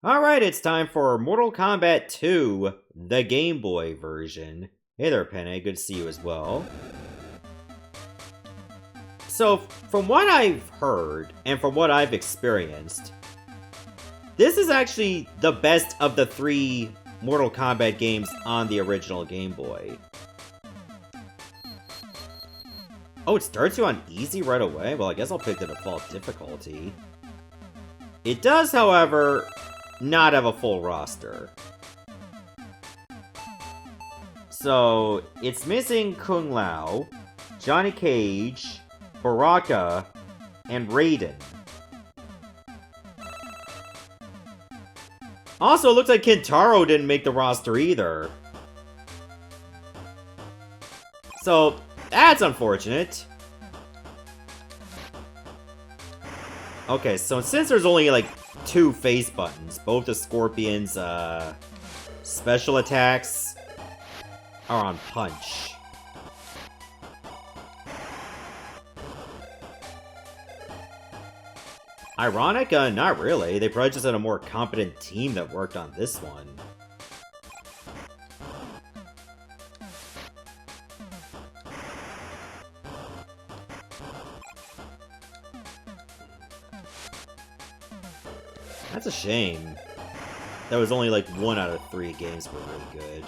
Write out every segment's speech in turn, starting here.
Alright, it's time for Mortal Kombat 2, the Game Boy version. Hey there, Penne, good to see you as well. So, from what I've heard, and from what I've experienced, this is actually the best of the 3 Mortal Kombat games on the original Game Boy. Oh, it starts you on easy right away? Well, I guess I'll pick the default difficulty. It does, however, not have a full roster. So, it's missing Kung Lao, Johnny Cage, Baraka, and Raiden. Also, it looks like Kintaro didn't make the roster either. So, that's unfortunate. Okay, so since there's only like 2 face buttons, both the Scorpion's special attacks are on punch. Ironic? Not really. They probably just had a more competent team that worked on this one. That's a shame. That was only like 1 out of 3 games were really good.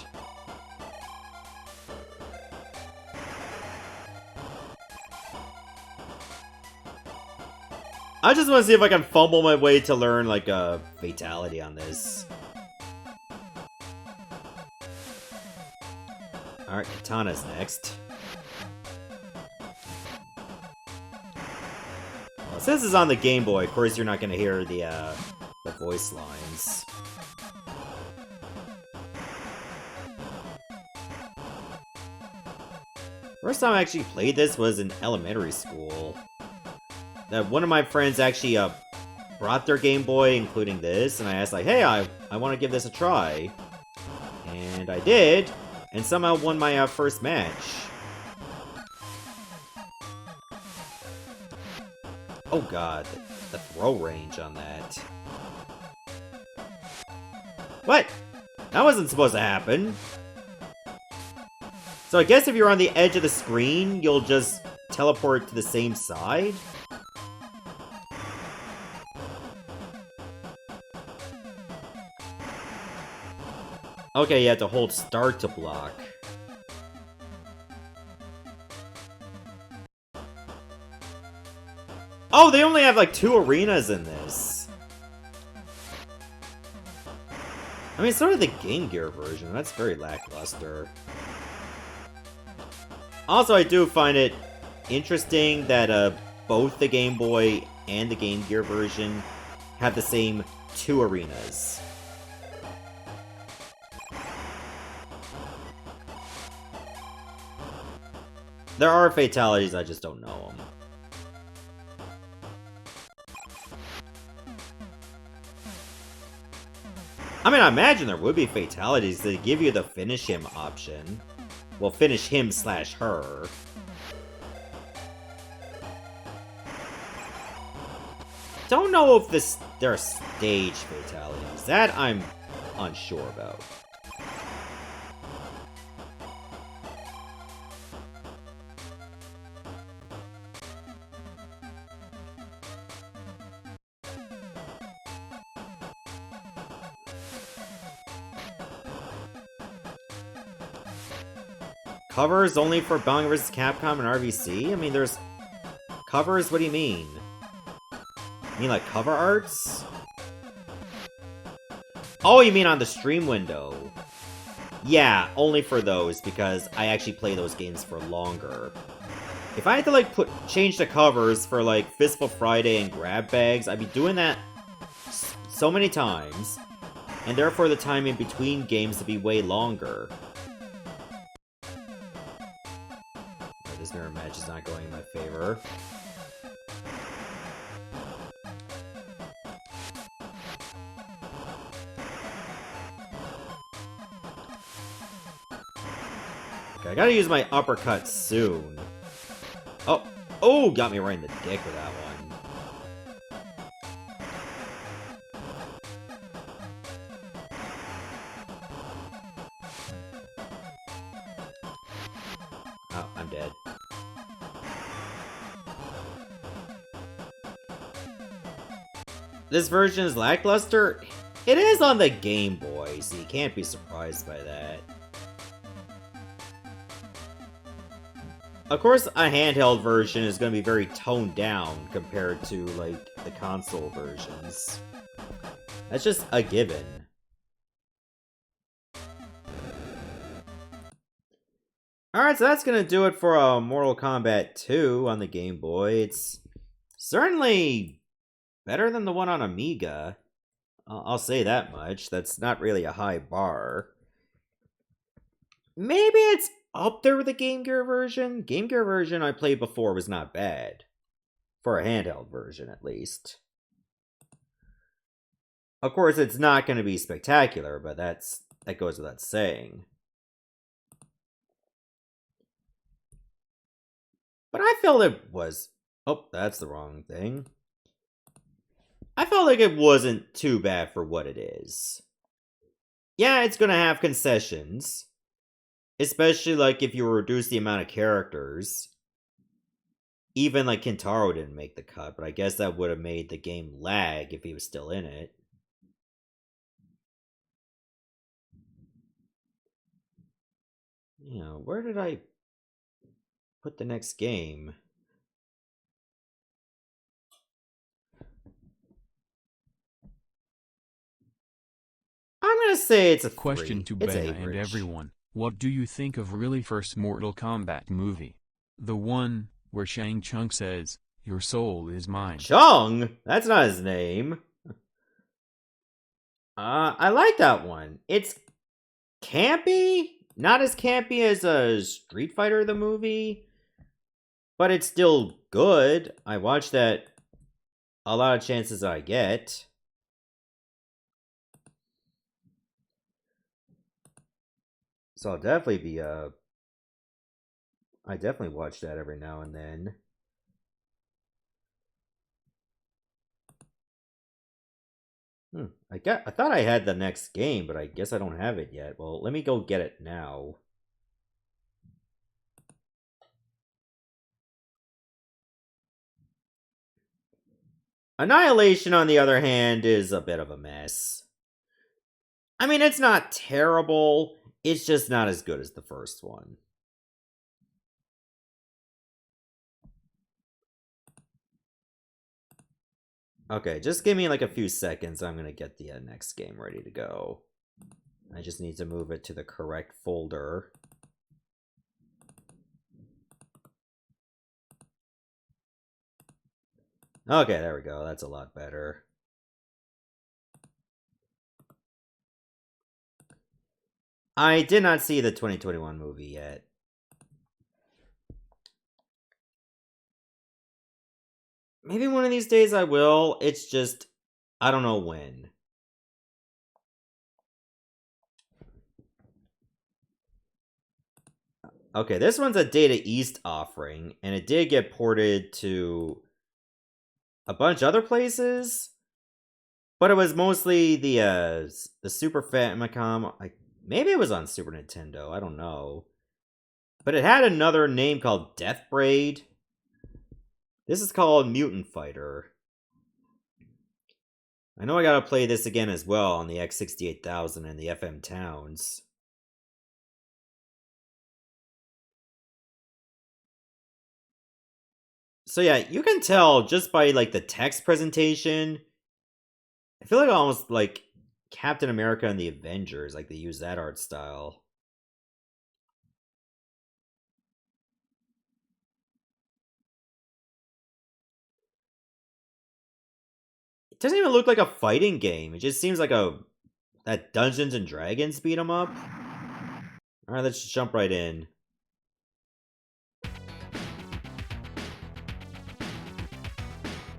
I just want to see if I can fumble my way to learn, like, a fatality on this. Alright, Katana's next. Well, since it's on the Game Boy, of course you're not going to hear the voice lines. First time I actually played this was in elementary school. One of my friends actually brought their Game Boy, including this, and I asked, like, hey, I want to give this a try. And I did, and somehow won my first match. Oh god, the throw range on that. What? That wasn't supposed to happen. So I guess if you're on the edge of the screen, you'll just teleport to the same side? Okay, you have to hold start to block. Oh, they only have like 2 arenas in this. I mean, sort of the Game Gear version. That's very lackluster. Also, I do find it interesting that both the Game Boy and the Game Gear version have the same 2 arenas. There are fatalities, I just don't know them. I mean, I imagine there would be fatalities that give you the finish him option. Well, finish him / her. Don't know if there are stage fatalities. That I'm unsure about. Covers only for Bang vs. Capcom and RVC? I mean, there's... Covers? What do you mean? You mean like cover arts? Oh, you mean on the stream window. Yeah, only for those, because I actually play those games for longer. If I had to, like, change the covers for, like, Fistful Friday and Grab Bags, I'd be doing that so many times, and therefore the time in between games would be way longer. This mirror match is not going in my favor. Okay, I gotta use my uppercut soon. Oh, got me right in the dick with that one. Oh, I'm dead. This version is lackluster? It is on the Game Boy, so you can't be surprised by that. Of course, a handheld version is going to be very toned down compared to, like, the console versions. That's just a given. Alright, so that's going to do it for Mortal Kombat 2 on the Game Boy. It's certainly better than the one on Amiga. I'll say that much. That's not really a high bar. Maybe it's up there with the Game Gear version. Game Gear version I played before was not bad. For a handheld version, at least. Of course, it's not going to be spectacular, but that goes without saying. But I felt it was... Oh, that's the wrong thing. I felt like it wasn't too bad for what it is. Yeah, it's going to have concessions. Especially, like, if you reduce the amount of characters. Even, like, Kintaro didn't make the cut, but I guess that would have made the game lag if he was still in it. You know, where did I put the next game? I'm gonna say it's a question 3. to Bea and everyone. What do you think of really first Mortal Kombat movie? The one where Shang Tsung says, "Your soul is mine." Chung? That's not his name. I like that one. It's campy. Not as campy as a Street Fighter the movie, but it's still good. I watch that a lot of chances I get. So I'll definitely be I definitely watch that every now and then. I thought I had the next game, but I guess I don't have it yet. Well, let me go get it now. Annihilation, on the other hand, is a bit of a mess. I mean, it's not terrible. It's just not as good as the first one. Okay, just give me like a few seconds. I'm gonna get the next game ready to go. I just need to move it to the correct folder. Okay, there we go. That's a lot better. I did not see the 2021 movie yet. Maybe one of these days I will. It's just, I don't know when. Okay, this one's a Data East offering, and it did get ported to a bunch of other places, but it was mostly the Super Famicom. Maybe it was on Super Nintendo, I don't know. But it had another name called Death Braid. This is called Mutant Fighter. I know I gotta play this again as well on the X68000 and the FM Towns. So yeah, you can tell just by like the text presentation. I feel like almost like Captain America and the Avengers, like they use that art style. It doesn't even look like a fighting game. It just seems like that Dungeons and Dragons beat 'em up. Alright, let's just jump right in.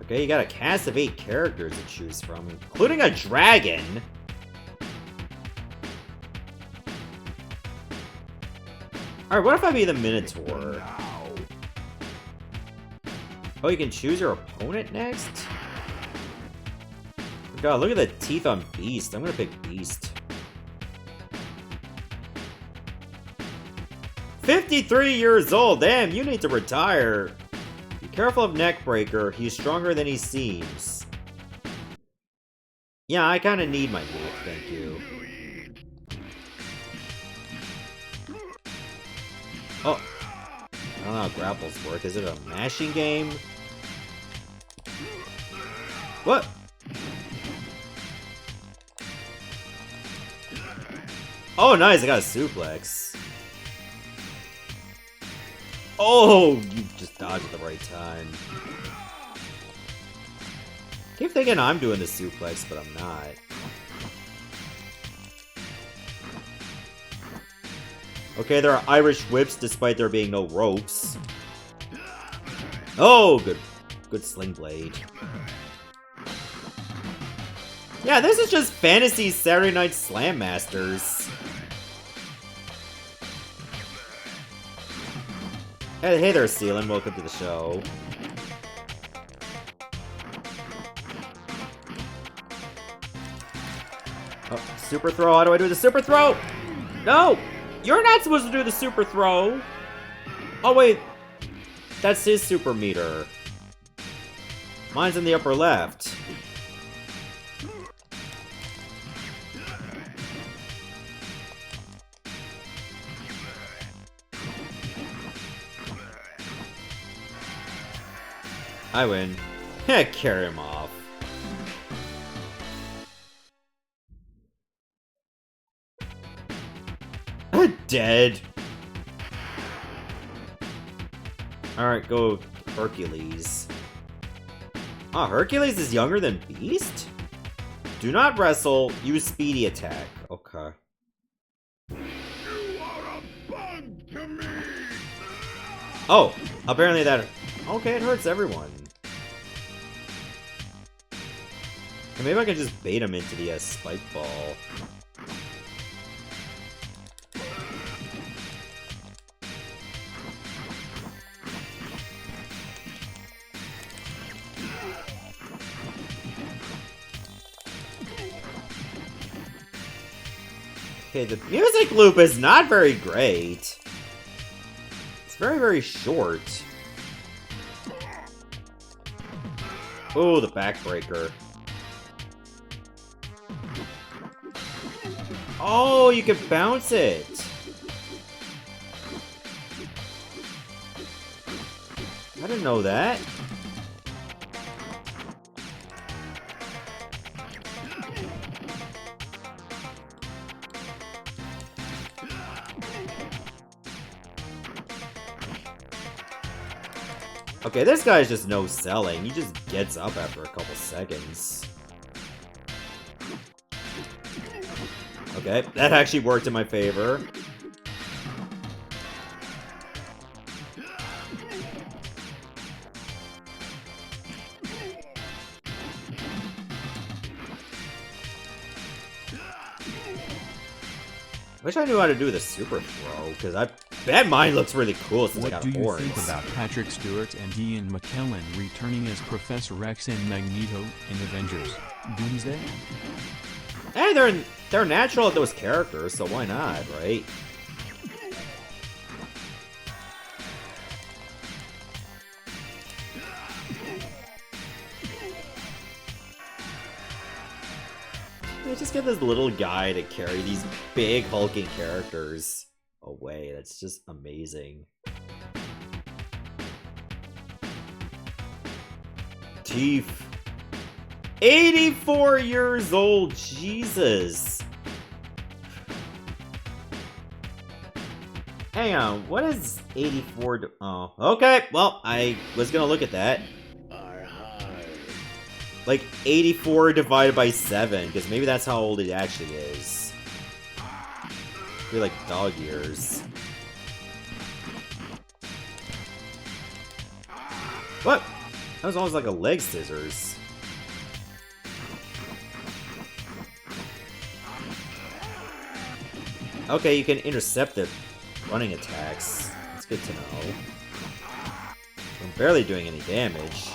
Okay, you got a cast of 8 characters to choose from, including a dragon. Alright, what if I be the Minotaur? Oh, you can choose your opponent next? God, look at the teeth on Beast. I'm gonna pick Beast. 53 years old! Damn, you need to retire! Be careful of Neckbreaker, he's stronger than he seems. Yeah, I kinda need my move, thank you. Oh! I don't know how grapples work, is it a mashing game? What? Oh, nice, I got a suplex. Oh, you just dodged at the right time. Keep thinking I'm doing the suplex, but I'm not. Okay, there are Irish whips despite there being no ropes. Oh, good sling blade. Yeah, this is just fantasy Saturday Night Slam Masters. Hey there, Sealan. Welcome to the show. Oh, super throw. How do I do the super throw? No! You're not supposed to do the super throw! Oh, wait. That's his super meter. Mine's in the upper left. I win. Carry him off. Dead. Alright, go Hercules. Ah, Hercules is younger than Beast? Do not wrestle, use speedy attack. Okay. Oh, apparently that... Okay, it hurts everyone. And maybe I can just bait him into the spike ball. Okay, the music loop is not very great. It's very, very short. Oh, the backbreaker. Oh, you can bounce it. I didn't know that. Okay, this guy's just no selling. He just gets up after a couple seconds. Okay, that actually worked in my favor. Wish I knew how to do the super throw, because that mine looks really cool since I got horns. What do you think about Patrick Stewart and Ian McKellen returning as Professor X and Magneto in Avengers Doomsday? Hey, they're natural at those characters, so why not, right? They just get this little guy to carry these big hulking characters away. That's just amazing. Teeth. 84 years old, Jesus. Hang on, what is 84? Oh, okay, well, I was gonna look at that. Like 84 divided by 7, because maybe that's how old it actually is. Be like dog years. What? That was almost like a leg scissors. Okay, you can intercept the running attacks. That's good to know. I'm barely doing any damage.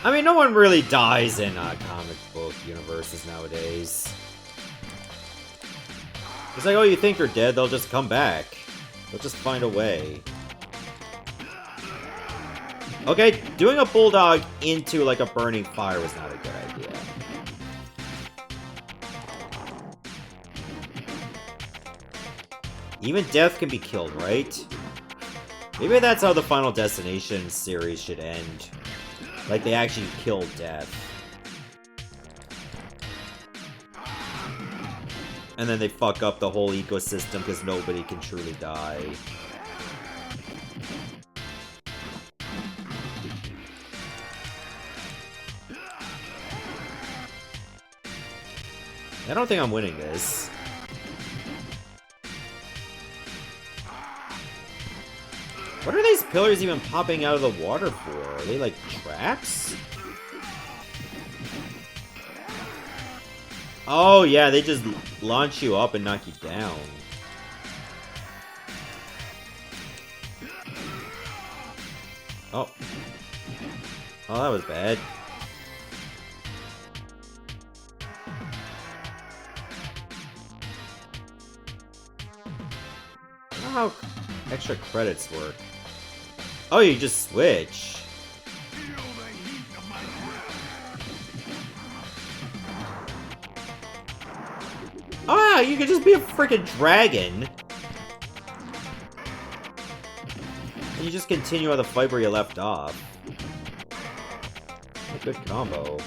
I mean, no one really dies in comic book universes nowadays. It's like, oh, you think they're dead, they'll just come back. They'll just find a way. Okay, doing a bulldog into, like, a burning fire was not a good idea. Even death can be killed, right? Maybe that's how the Final Destination series should end. Like, they actually kill death. And then they fuck up the whole ecosystem because nobody can truly die. I don't think I'm winning this. What are these pillars even popping out of the water for? Are they like traps? Oh yeah, they just launch you up and knock you down. Oh. Oh, that was bad. I don't know how extra credits work. Oh, you just switch. Oh, yeah, you could just be a freaking dragon. And you just continue on the fight where you left off. A good combo.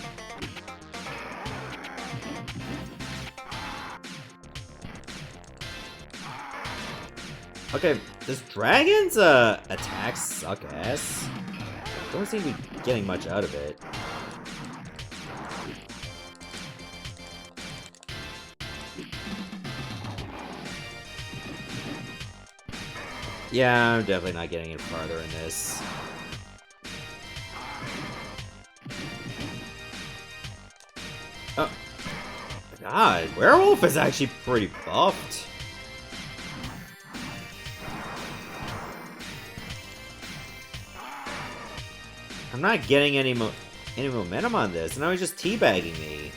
Okay, does dragons attacks suck ass? Don't seem to be getting much out of it. Yeah, I'm definitely not getting any farther in this. Oh. God, Werewolf is actually pretty buffed. I'm not getting any momentum on this, and now he's just teabagging me.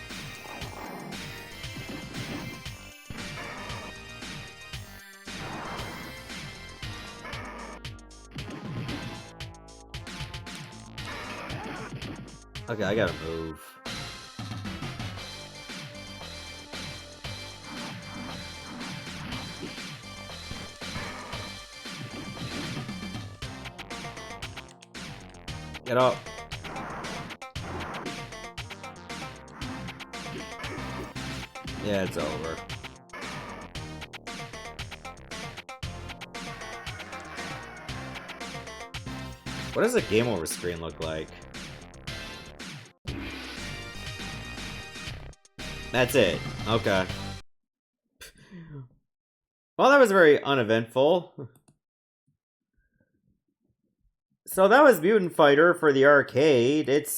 Okay, I gotta move. Get up. Yeah, it's over. What does a game over screen look like? That's it. Okay. Well, that was very uneventful. So that was Mutant Fighter for the arcade. It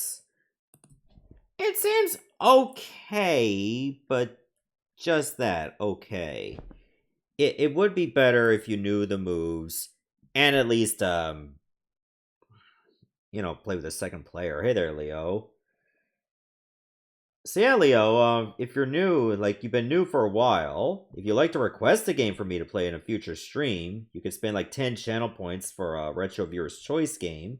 seems okay, but just that, okay. It would be better if you knew the moves, and at least, you know, play with a second player. Hey there, Leo. So yeah, Leo, if you're new, like, you've been new for a while, if you'd like to request a game for me to play in a future stream, you can spend like 10 channel points for a Retro Viewer's Choice game.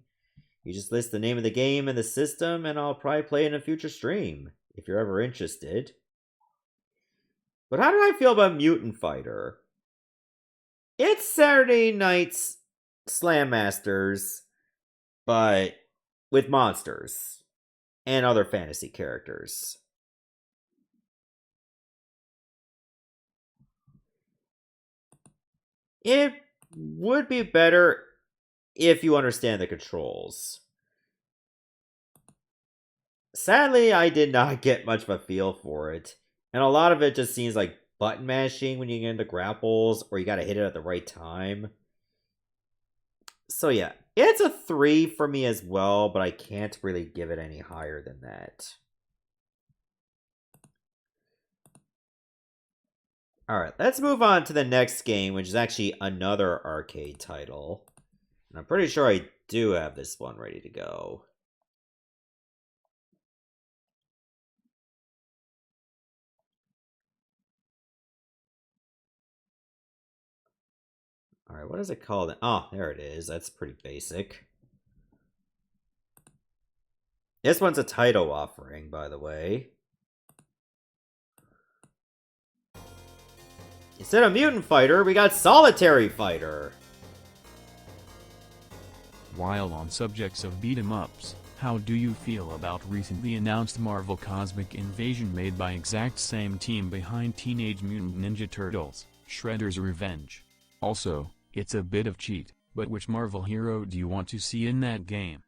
You just list the name of the game and the system, and I'll probably play it in a future stream, if you're ever interested. But how do I feel about Mutant Fighter? It's Saturday night's Slam Masters, but with monsters and other fantasy characters. It would be better if you understand the controls. Sadly, I did not get much of a feel for it, and a lot of it just seems like button mashing when you get into grapples, or you gotta hit it at the right time. So yeah, it's a 3 for me as well, but I can't really give it any higher than that. Alright, let's move on to the next game, which is actually another arcade title. And I'm pretty sure I do have this one ready to go. Alright, what is it called? Oh, there it is. That's pretty basic. This one's a title offering, by the way. Instead of Mutant Fighter, we got Solitary Fighter. While on subjects of beat-em-ups, how do you feel about recently announced Marvel Cosmic Invasion made by exact same team behind Teenage Mutant Ninja Turtles, Shredder's Revenge? Also, it's a bit of cheat, but which Marvel hero do you want to see in that game?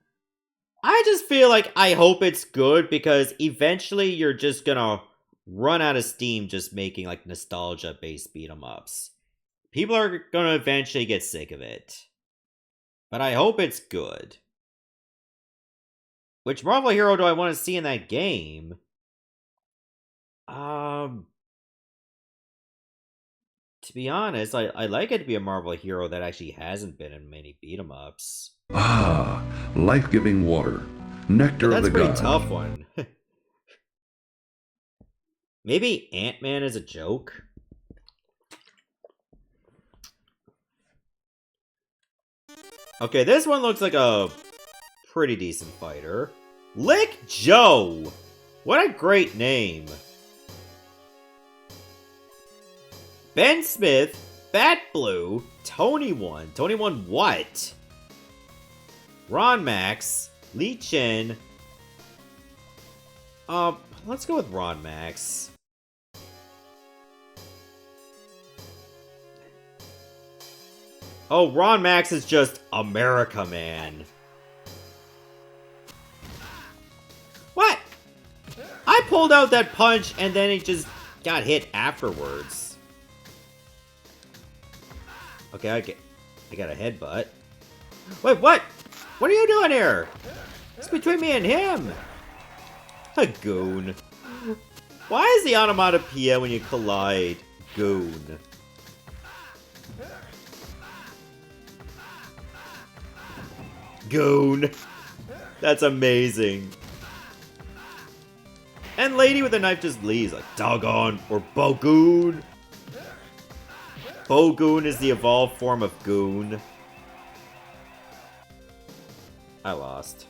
I just feel like I hope it's good because eventually you're just gonna run out of steam just making like nostalgia-based beat-em-ups. People are gonna eventually get sick of it. But I hope it's good. Which Marvel hero do I want to see in that game? To be honest, I like it to be a Marvel hero that actually hasn't been in many beat-em-ups. Ah, life-giving water. Nectar of the That's a gods. pretty tough one. Maybe Ant-Man is a joke? Okay, this one looks like a pretty decent fighter. Lick Joe! What a great name. Ben Smith, Bat Blue, Tony One. Tony One what? Ron Max, Lee Chen. Let's go with Ron Max. Oh, Ron Max is just America, man. What? I pulled out that punch and then it just got hit afterwards. Okay, I got a headbutt. Wait, what? What are you doing here? It's between me and him. A goon. Why is the onomatopoeia when you collide goon? Goon. That's amazing. And lady with a knife just leaves like doggone or bogoon. Bogoon is the evolved form of goon. I lost.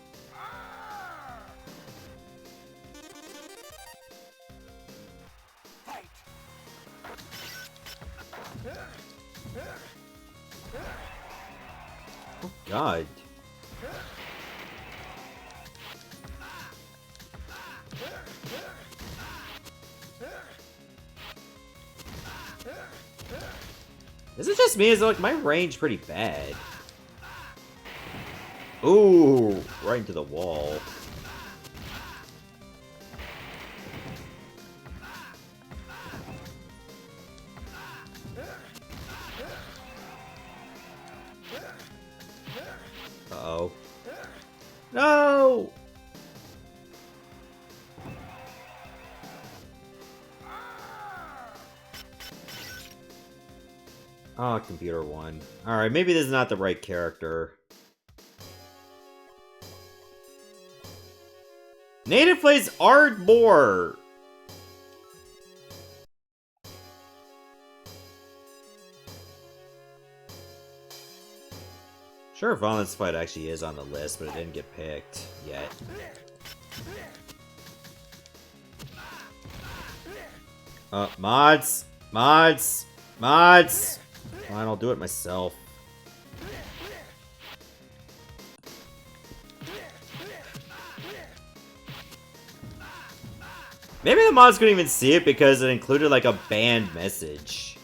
Oh God. Is it just me? Is like my range pretty bad? Ooh, right into the wall. Uh-oh. No! Oh, computer one. Alright, maybe this is not the right character. Native plays Ardmore! Sure, Violence Fight actually is on the list, but it didn't get picked yet. Mods! Mods! Mods! Fine, I'll do it myself. Maybe the mods couldn't even see it because it included like a banned message.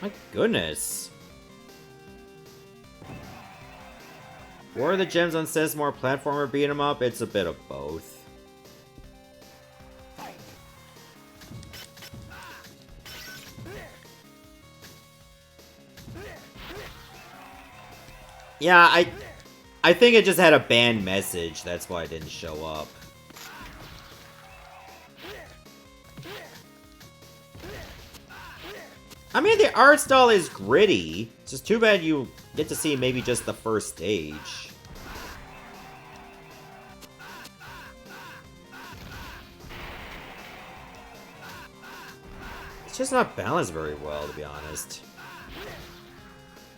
My goodness. War of the Gems on Sesmore platformer beat 'em up? It's a bit of both. Yeah, I think it just had a banned message, that's why it didn't show up. I mean, the art style is gritty. It's just too bad you get to see maybe just the first stage. It's just not balanced very well, to be honest.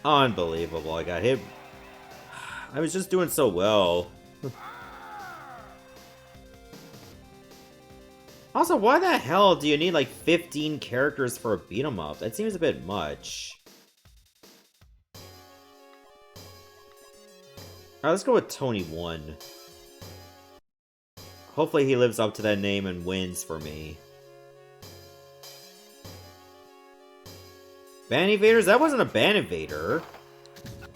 Unbelievable, I got hit. I was just doing so well. Also, why the hell do you need like 15 characters for a beat 'em up? That seems a bit much. Alright, let's go with Tony 1. Hopefully he lives up to that name and wins for me. Ban evaders? That wasn't a ban evader.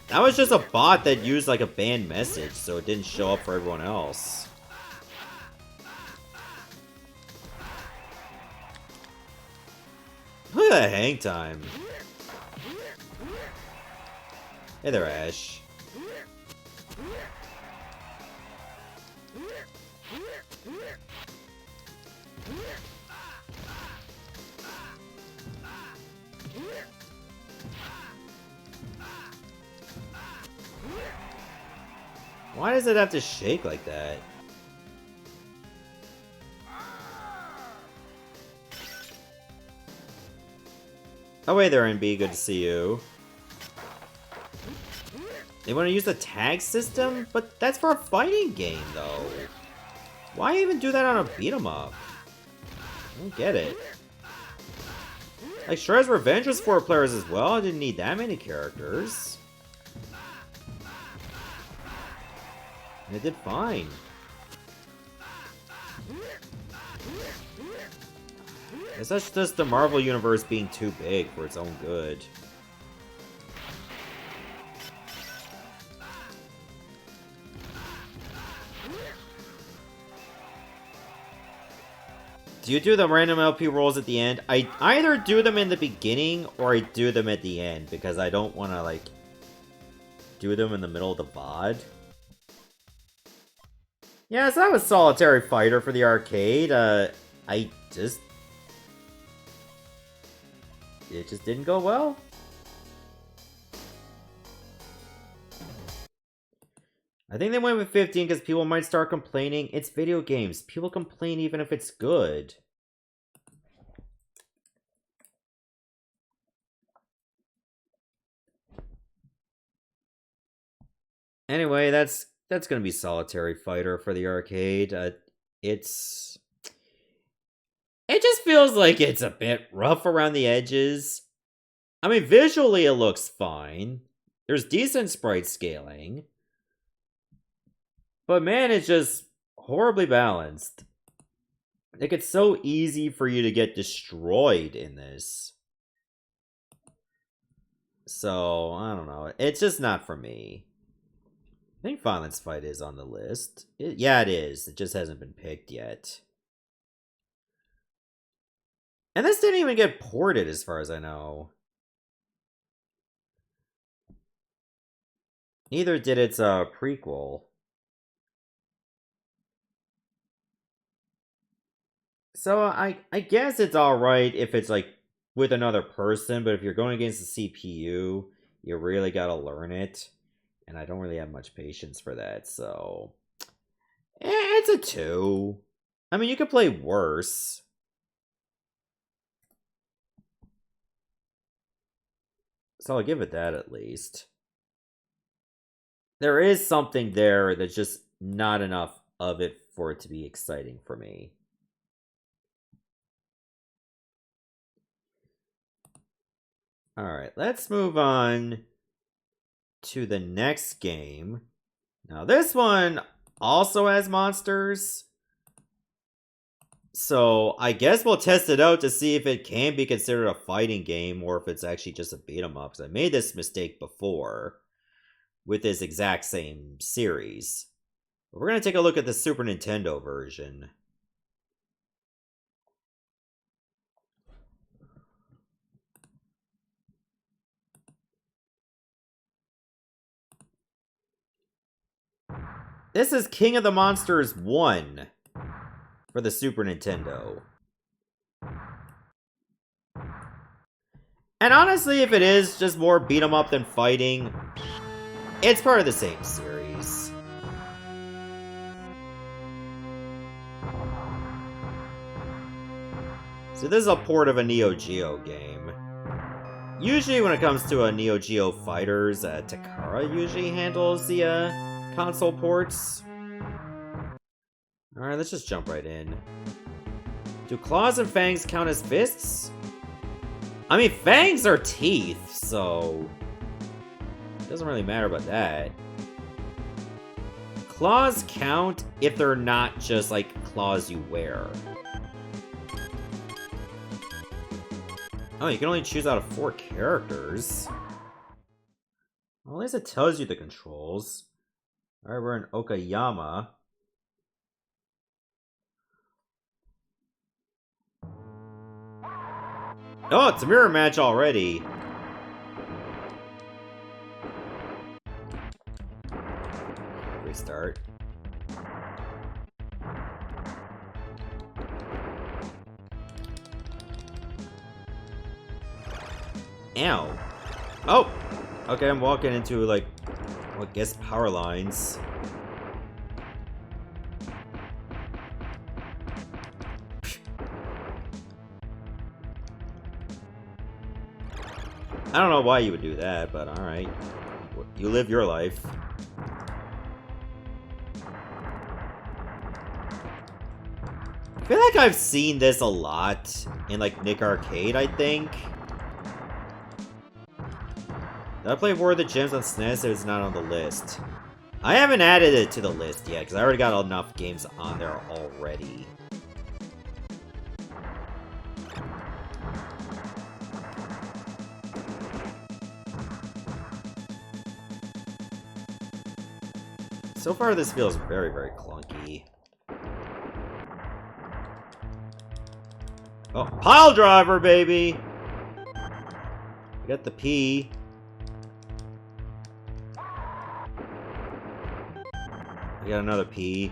That was just a bot that used like a banned message, so it didn't show up for everyone else. Look at that hang time. Hey there, Ash. Why does it have to shake like that? Oh, hey there, NB. Good to see you. They want to use the tag system? But that's for a fighting game, though. Why even do that on a beat 'em up? I don't get it. Like, Shredder's Revenge was 4 players as well. I didn't need that many characters. And it did fine. Guess that's just the Marvel Universe being too big for its own good. Do you do the random LP rolls at the end? I either do them in the beginning or I do them at the end because I don't want to, like, do them in the middle of the VOD. Yeah, so that was Solitary Fighter for the arcade. It just didn't go well. I think they went with 15 because people might start complaining. It's video games. People complain even if it's good. Anyway, that's gonna be Solitary Fighter for the arcade. It just feels like it's a bit rough around the edges. I mean, visually it looks fine. There's decent sprite scaling. But man, it's just horribly balanced. Like, it's so easy for you to get destroyed in this. So, I don't know. It's just not for me. I think Violence Fight is on the list. Yeah, it is. It just hasn't been picked yet. And this didn't even get ported as far as I know. Neither did its prequel. So I guess it's alright if it's like with another person, but if you're going against the CPU, you really gotta learn it. And I don't really have much patience for that, so... it's a 2. I mean, you could play worse. So I'll give it that at least. There is something there that's just not enough of it for it to be exciting for me. Alright, let's move on to the next game. Now, this one also has monsters. So, I guess we'll test it out to see if it can be considered a fighting game or if it's actually just a beat 'em up. Because I made this mistake before with this exact same series. But we're going to take a look at the Super Nintendo version. This is King of the Monsters 1 for the Super Nintendo. And honestly, if it is just more beat 'em up than fighting, it's part of the same series. So this is a port of a Neo Geo game. Usually when it comes to a Neo Geo fighters, Takara usually handles the console ports. Alright, let's just jump right in. Do claws and fangs count as fists? I mean, fangs are teeth, so it doesn't really matter about that. Claws count if they're not just like claws you wear. Oh, you can only choose out of 4 characters. Well, at least it tells you the controls. Alright, we're in Okayama. Oh, it's a mirror match already. Restart. Ow. Oh! Okay, I'm walking into, like, I guess power lines. I don't know why you would do that, but alright. You live your life. I feel like I've seen this a lot in, like, Nick Arcade, I think. Did I play War of the Gems on SNES if it's not on the list? I haven't added it to the list yet, because I already got enough games on there already. So far, this feels very, very clunky. Oh, pile driver, baby! We got the P. We got another P.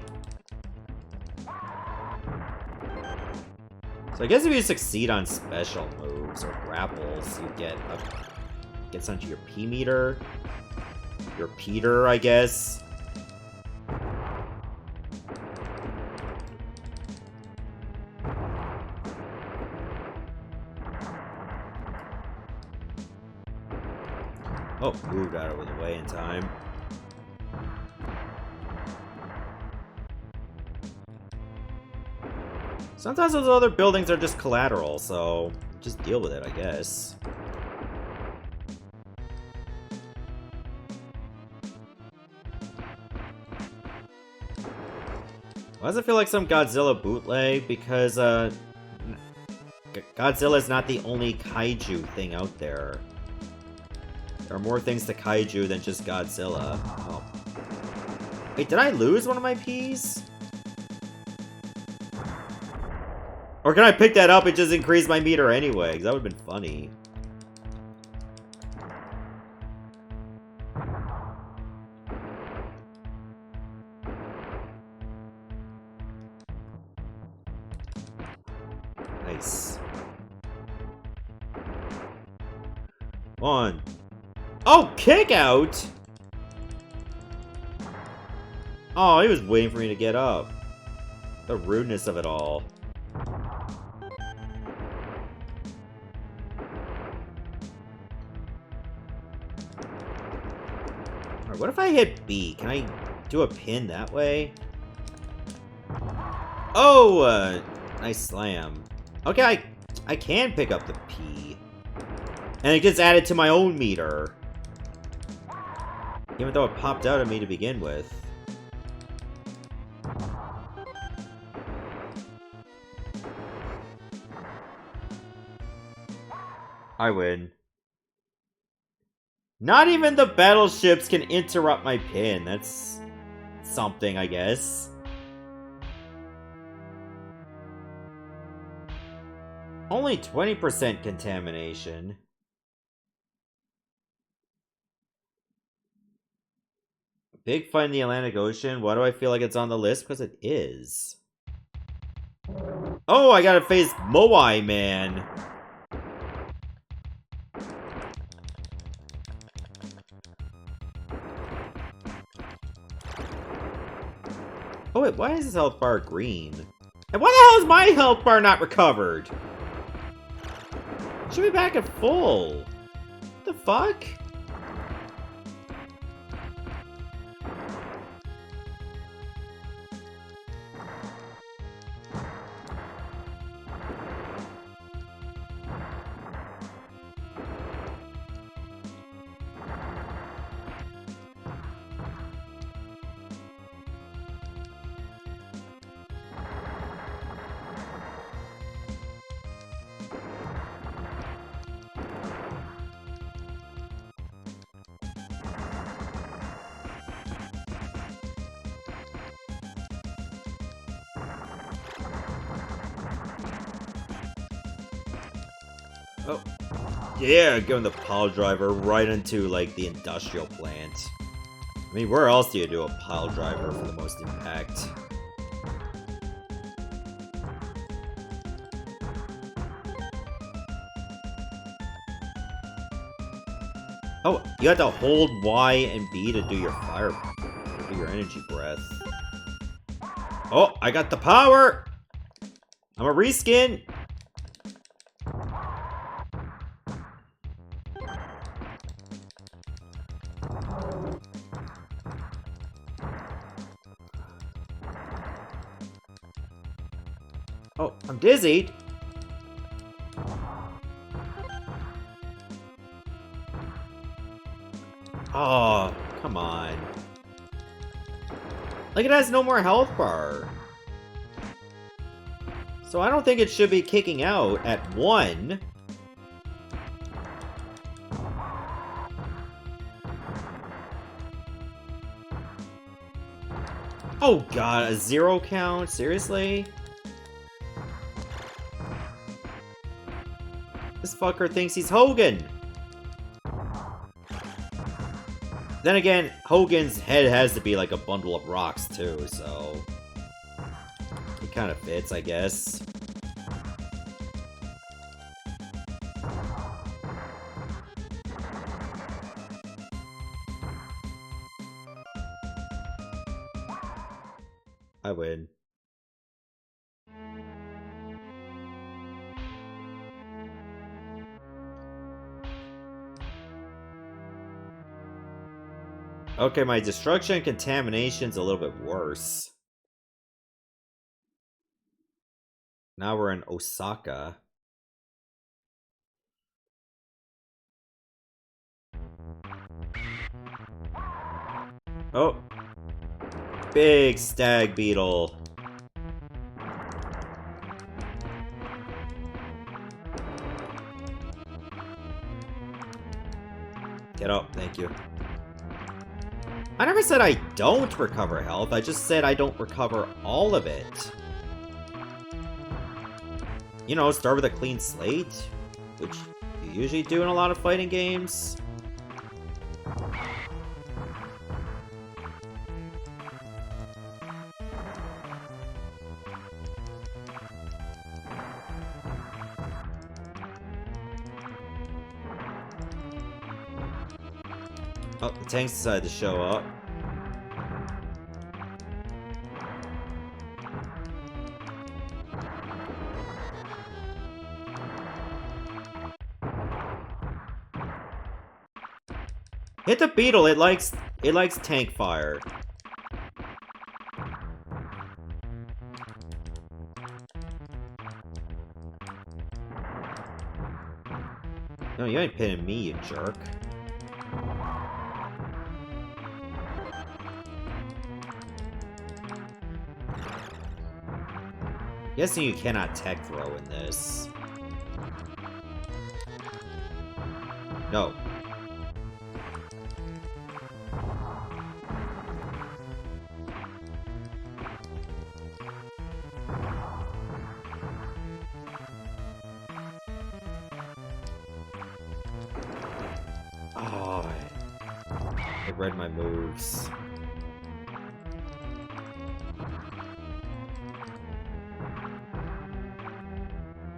So I guess if you succeed on special moves or grapples, you get onto your P meter. Your Peter, I guess. Oh, ooh, got over the way in time. Sometimes those other buildings are just collateral, so just deal with it, I guess. Why does it feel like some Godzilla bootleg? Because, Godzilla is not the only kaiju thing out there. There are more things to kaiju than just Godzilla. Oh. Wait, did I lose one of my Ps? Or can I pick that up and just increase my meter anyway? Because that would have been funny. Nice. One. Oh, kick out! Oh, he was waiting for me to get up. The rudeness of it all. Alright, what if I hit B? Can I do a pin that way? Oh, nice slam. Okay, I can pick up the P. And it gets added to my own meter. Even though it popped out at me to begin with. I win. Not even the battleships can interrupt my pin. That's something, I guess. Only 20% contamination. Big fight in the Atlantic Ocean. Why do I feel like it's on the list? Because it is. Oh, I gotta face Moai Man. Oh wait, why is this health bar green? And why the hell is my health bar not recovered? Should be back at full. What the fuck? Oh, yeah, going the pile driver right into, like, the industrial plant. I mean, where else do you do a pile driver for the most impact? Oh, you have to hold Y and B to do your fire, to do your energy breath. Oh, I got the power! I'm a reskin! Oh, I'm dizzied. Oh, come on. Like, it has no more health bar. So I don't think it should be kicking out at 1. Oh god, a 0 count? Seriously? This fucker thinks he's Hogan! Then again, Hogan's head has to be like a bundle of rocks too, so... it kind of fits, I guess. I win. Okay, my destruction and contamination's a little bit worse. Now we're in Osaka. Oh! Big stag beetle. Get up, thank you. I never said I don't recover health, I just said I don't recover all of it. You know, start with a clean slate, which you usually do in a lot of fighting games. Oh, the tanks decided to show up. Hit the beetle, it likes tank fire. No, you ain't pinning me, you jerk. Guessing you cannot tech throw in this. No. Oh, I read my moves.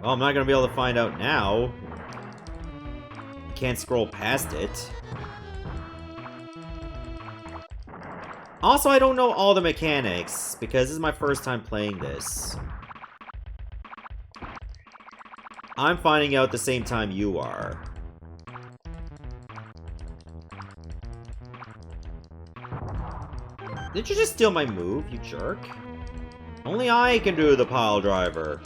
Well, I'm not gonna be able to find out now. Can't scroll past it. Also, I don't know all the mechanics, because this is my first time playing this. I'm finding out the same time you are. Did you just steal my move, you jerk? Only I can do the pile driver.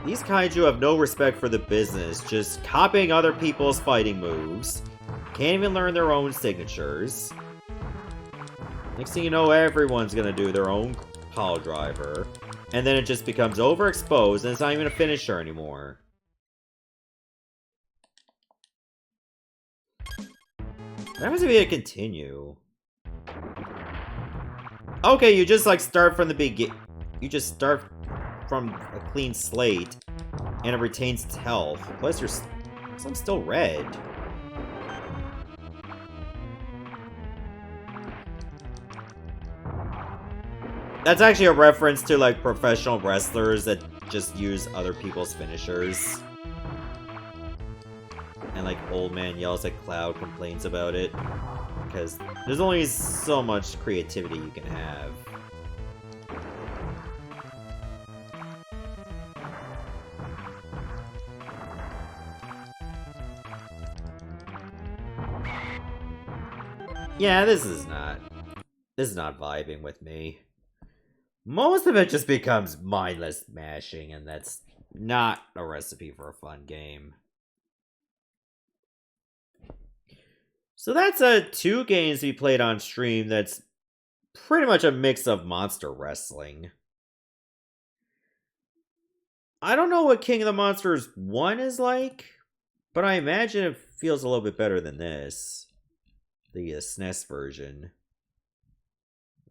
These kaiju have no respect for the business, just copying other people's fighting moves. Can't even learn their own signatures. Next thing you know, everyone's gonna do their own pile driver. And then it just becomes overexposed and it's not even a finisher anymore. What happens if you continue? Okay, you just like start from the beginning. You just start from a clean slate, and it retains its health. Plus, I'm still red. That's actually a reference to like professional wrestlers that just use other people's finishers. And like Old Man Yells at Cloud complains about it. Because there's only so much creativity you can have. Yeah, this is not vibing with me. Most of it just becomes mindless mashing, and that's not a recipe for a fun game. So that's 2 games we played on stream that's pretty much a mix of monster wrestling. I don't know what King of the Monsters 1 is like, but I imagine it feels a little bit better than this. The SNES version,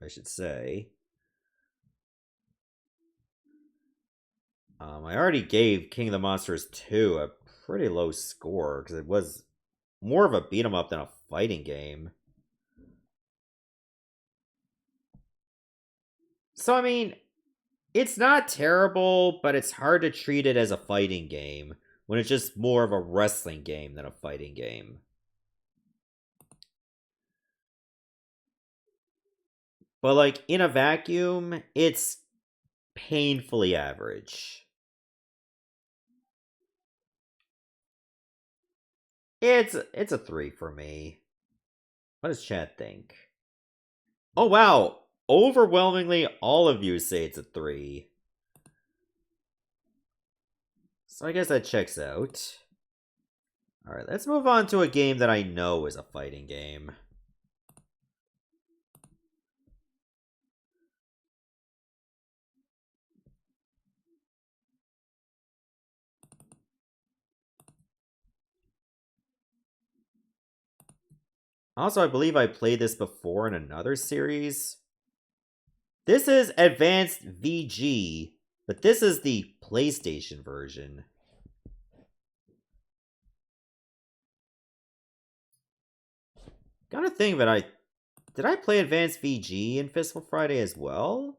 I should say. I already gave King of the Monsters 2 a pretty low score, because it was more of a beat-em-up than a fighting game. So, I mean, it's not terrible, but it's hard to treat it as a fighting game, when it's just more of a wrestling game than a fighting game. But, like, in a vacuum, it's painfully average. It's a 3 for me. What does chat think? Oh, wow! Overwhelmingly, all of you say it's a 3. So I guess that checks out. Alright, let's move on to a game that I know is a fighting game. Also, I believe I played this before in another series. This is Advanced VG, but this is the PlayStation version. Gotta think that did I play Advanced VG in Fistful Friday as well?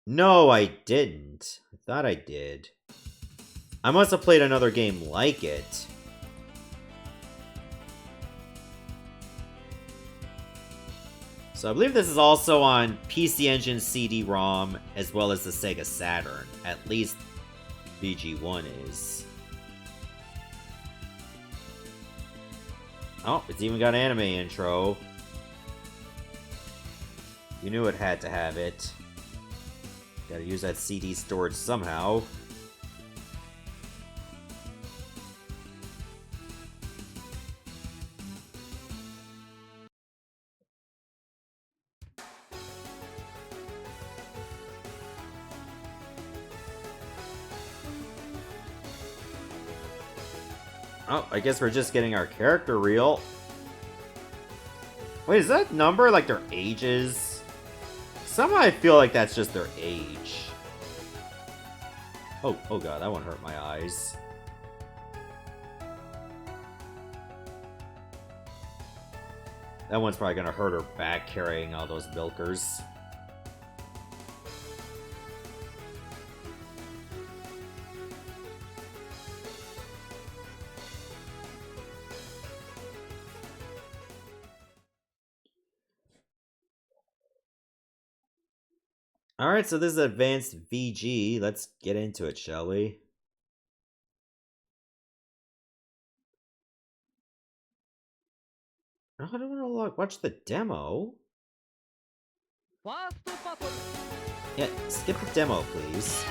No, I didn't. I thought I did. I must have played another game like it. So I believe this is also on PC Engine CD-ROM, as well as the Sega Saturn. At least VG1 is. Oh, it's even got anime intro. You knew it had to have it. Gotta use that CD storage somehow. Oh, I guess we're just getting our character reel. Wait, is that number like their ages? Somehow I feel like that's just their age. Oh god, that one hurt my eyes. That one's probably gonna hurt her back carrying all those milkers. Alright, so this is advanced VG. Let's get into it, shall we? I don't want to watch the demo. Yeah, skip the demo, please.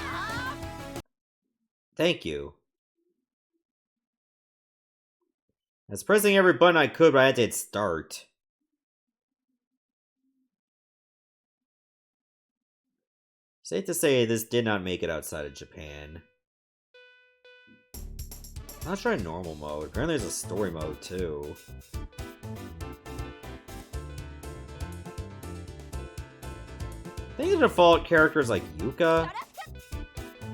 Thank you. I was pressing every button I could, but I had to hit start. Safe to say, this did not make it outside of Japan. I'll try normal mode. Apparently there's a story mode, too. I think the default character is like Yuka.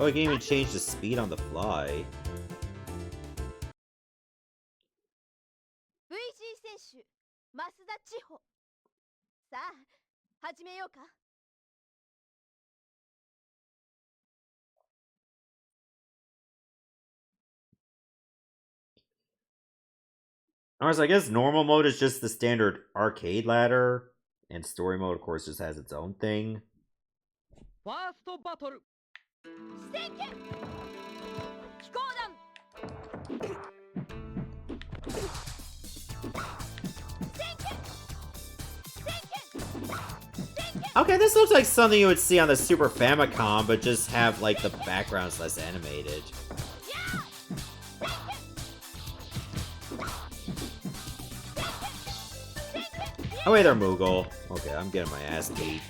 Oh, I can even change the speed on the fly. Alright, so I guess normal mode is just the standard arcade ladder, and story mode, of course, just has its own thing. Okay, this looks like something you would see on the Super Famicom, but just have, like, the backgrounds less animated. Oh wait, they're Moogle. Okay, I'm getting my ass beat.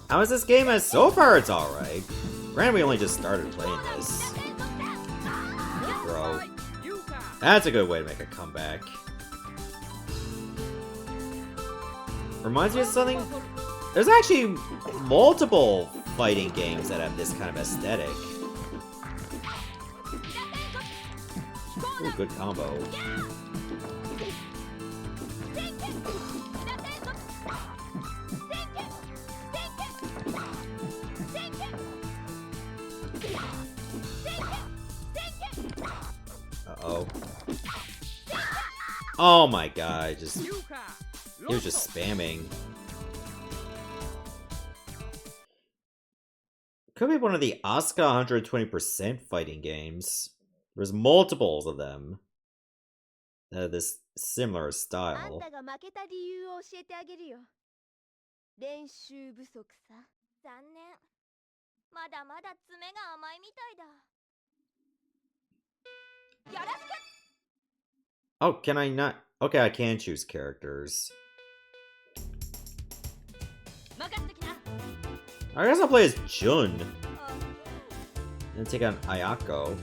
How is this game? As so far, it's alright. Granted, we only just started playing this. Bro. That's a good way to make a comeback. Reminds me of something? There's actually multiple fighting games that have this kind of aesthetic. Ooh, good combo. Uh-oh. Oh my god, he was just spamming. Could be one of the Asuka 120% fighting games. There's multiples of them that have this similar style. Oh, can I not? Okay, I can choose characters. I guess I'll play as Jun. And take on Ayako.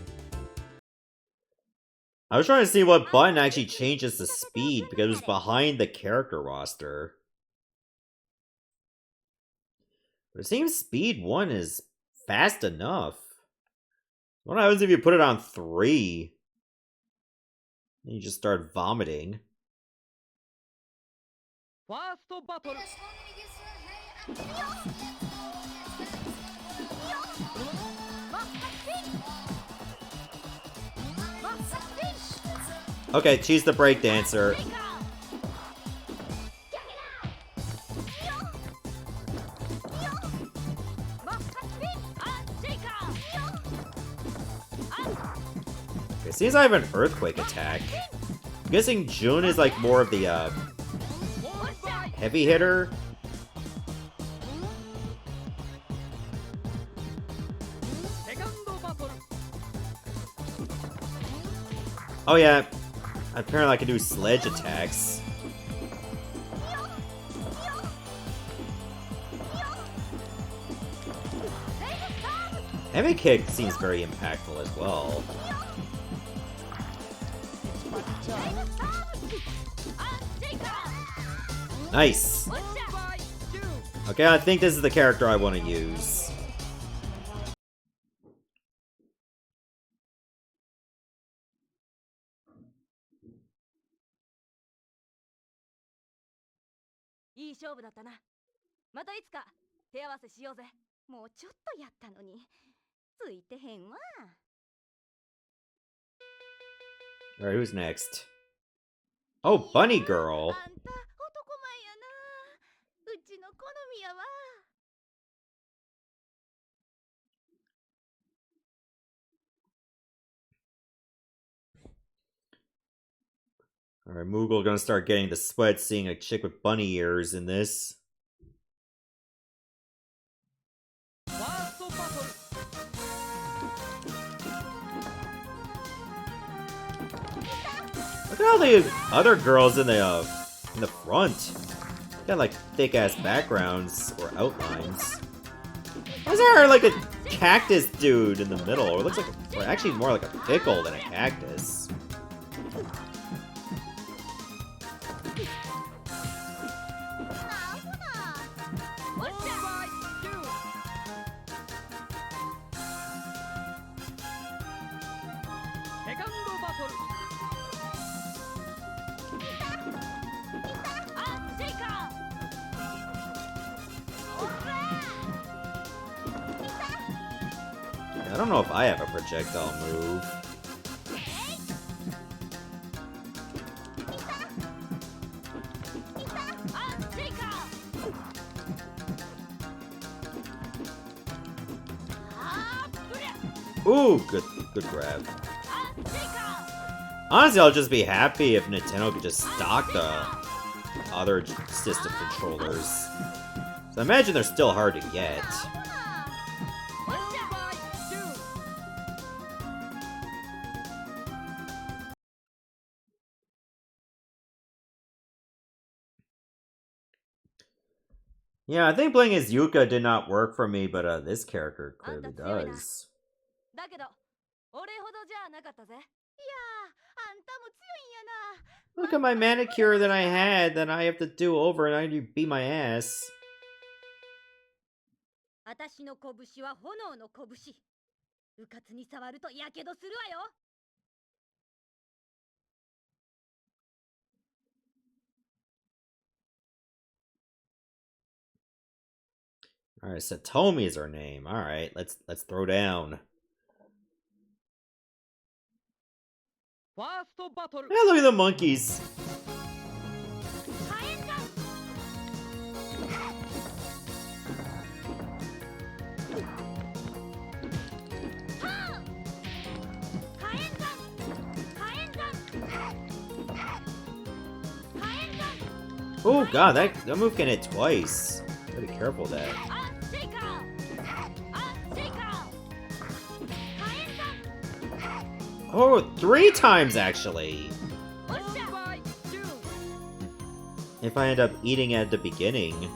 I was trying to see what button actually changes the speed because it was behind the character roster. But it seems speed 1 is fast enough. What happens if you put it on 3? And you just start vomiting. Okay, she's the breakdancer. Okay, seems I have an earthquake attack. I'm guessing Jun is like more of the heavy hitter. Oh yeah, apparently I can do sledge attacks. Heavy kick seems very impactful as well. Nice! Okay, I think this is the character I want to use. いい勝負だったな。またいつか手合わせしようぜ。もうちょっとやったのについてへんわ。 Alright, who's next? Oh, Bunny Girl! あんた男前やな。うちの好みやわ。 Alright, Moogle gonna start getting the sweat seeing a chick with bunny ears in this. Look at all the other girls in the front. Got like thick ass backgrounds or outlines. Why is there like a cactus dude in the middle? Or it looks like, or actually more like a pickle than a cactus. I don't know if I have a projectile move. Ooh, good grab. Honestly, I'll just be happy if Nintendo could just stock the other system controllers. So I imagine they're still hard to get. Yeah, I think playing as Yuka did not work for me, but this character clearly does. Look at my manicure that I had that I have to do over and I need to beat my ass. Alright, Satomi is her name. Alright, let's throw down. Hey, look at the monkeys. Oh god, that move can hit twice. Gotta be careful of that. Oh, 3 times actually! If I end up eating at the beginning.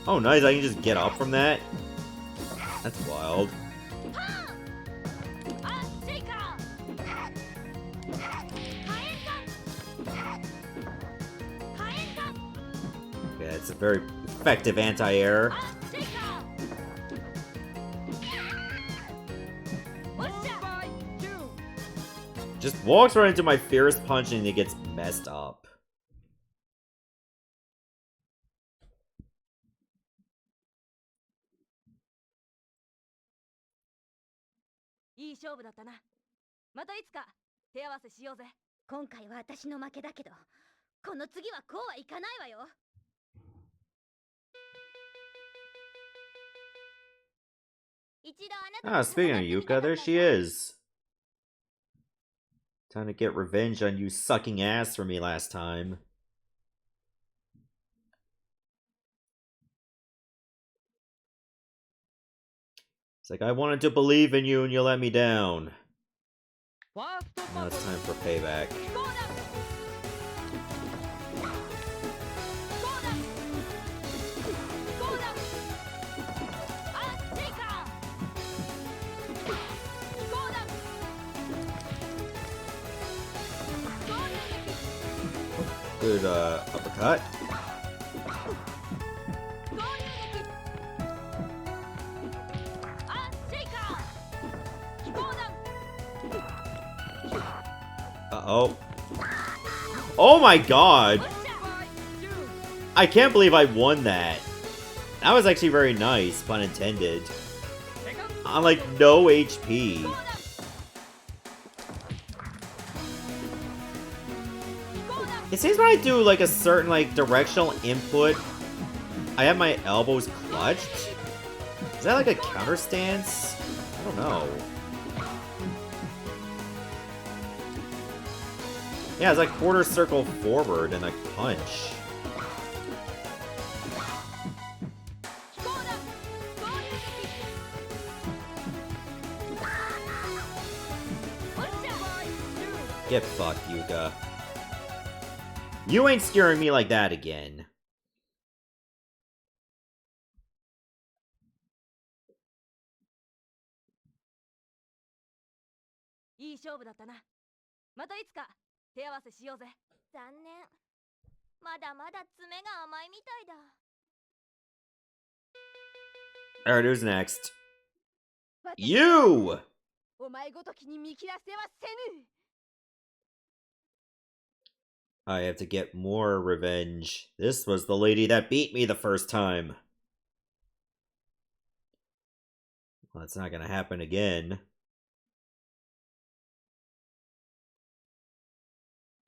Oh nice, I can just get up from that? That's wild. Yeah, it's a very effective anti-air. Just walks right into my fierce punch and it gets messed up. Ah, speaking of Yuka, there she is. Time to get revenge on you sucking ass for me last time. It's like, I wanted to believe in you and you let me down. Now it's time for payback. Good uppercut. Uh-oh. Oh my god! I can't believe I won that. That was actually very nice, pun intended. On like no HP. It seems when I do like a certain like directional input, I have my elbows clutched. Is that like a counter stance? I don't know. Yeah, it's like quarter circle forward and like punch. Get fucked, Yuka. You ain't scaring me like that again. Alright, who's next? You! I have to get more revenge. This was the lady that beat me the first time. Well, it's not gonna happen again.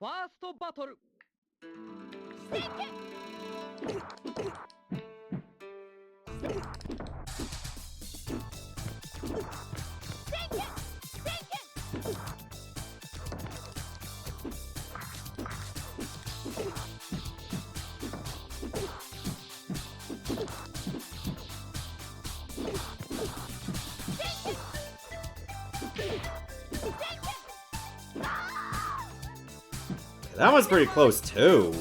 First battle. That was pretty close, too.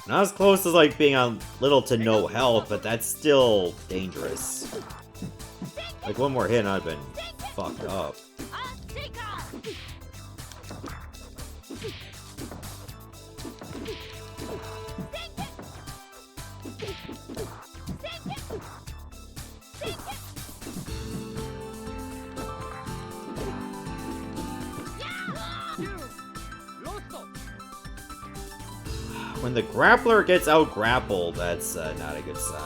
Not as close as, like, being on little to no health, but that's still dangerous. Like, one more hit and I've been fucked up. When the grappler gets out-grappled, that's not a good sign.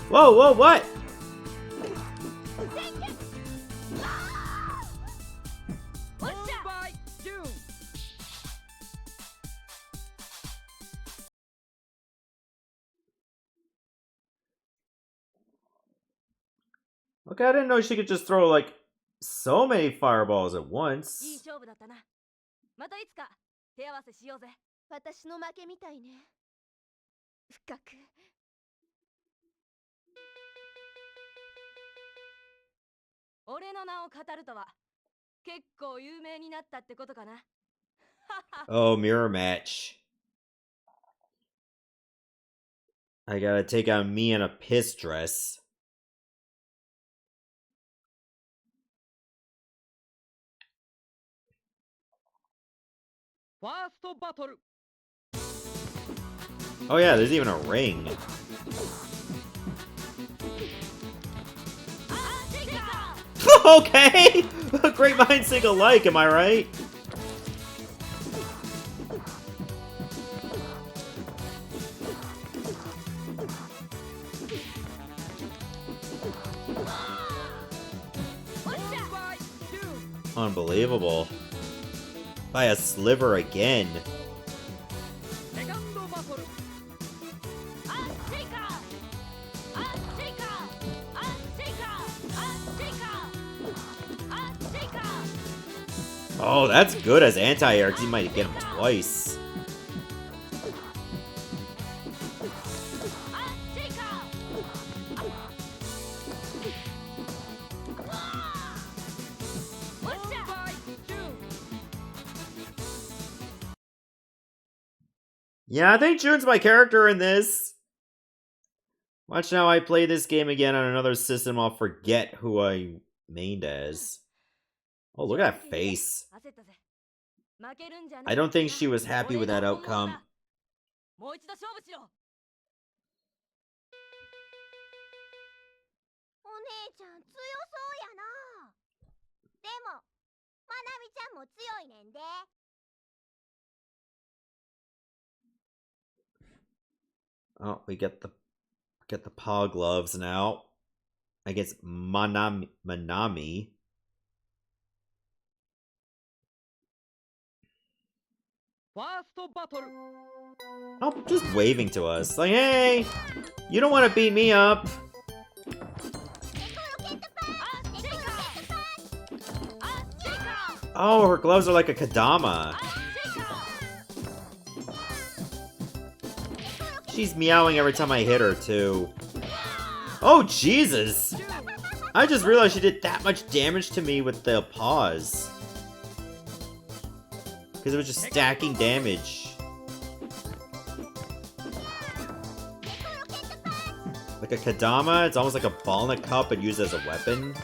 Whoa, whoa, what? Okay, I didn't know she could just throw, like, so many fireballs at once. Oh, mirror match. I gotta take on me in a piss dress. First battle. Oh yeah, there's even a ring. Okay! Great minds think alike, am I right? Unbelievable. By a sliver again. Oh, that's good as anti-air, because he might get him twice. Yeah, I think Jun's my character in this. Watch now I play this game again on another system, I'll forget who I mained as. Oh, look at that face. I don't think she was happy with that outcome. もう一度勝負しろ。お姉ちゃん強そうやな。でも、まなみちゃんも強いねんで。Oh, we get the paw gloves now. I guess Manami. First battle. Oh, just waving to us. Like, hey, you don't want to beat me up. Oh, her gloves are like a Kadama. She's meowing every time I hit her, too. Oh, Jesus! I just realized she did that much damage to me with the paws. Because it was just stacking damage. Like a Kadama, it's almost like a ball in a cup but used as a weapon.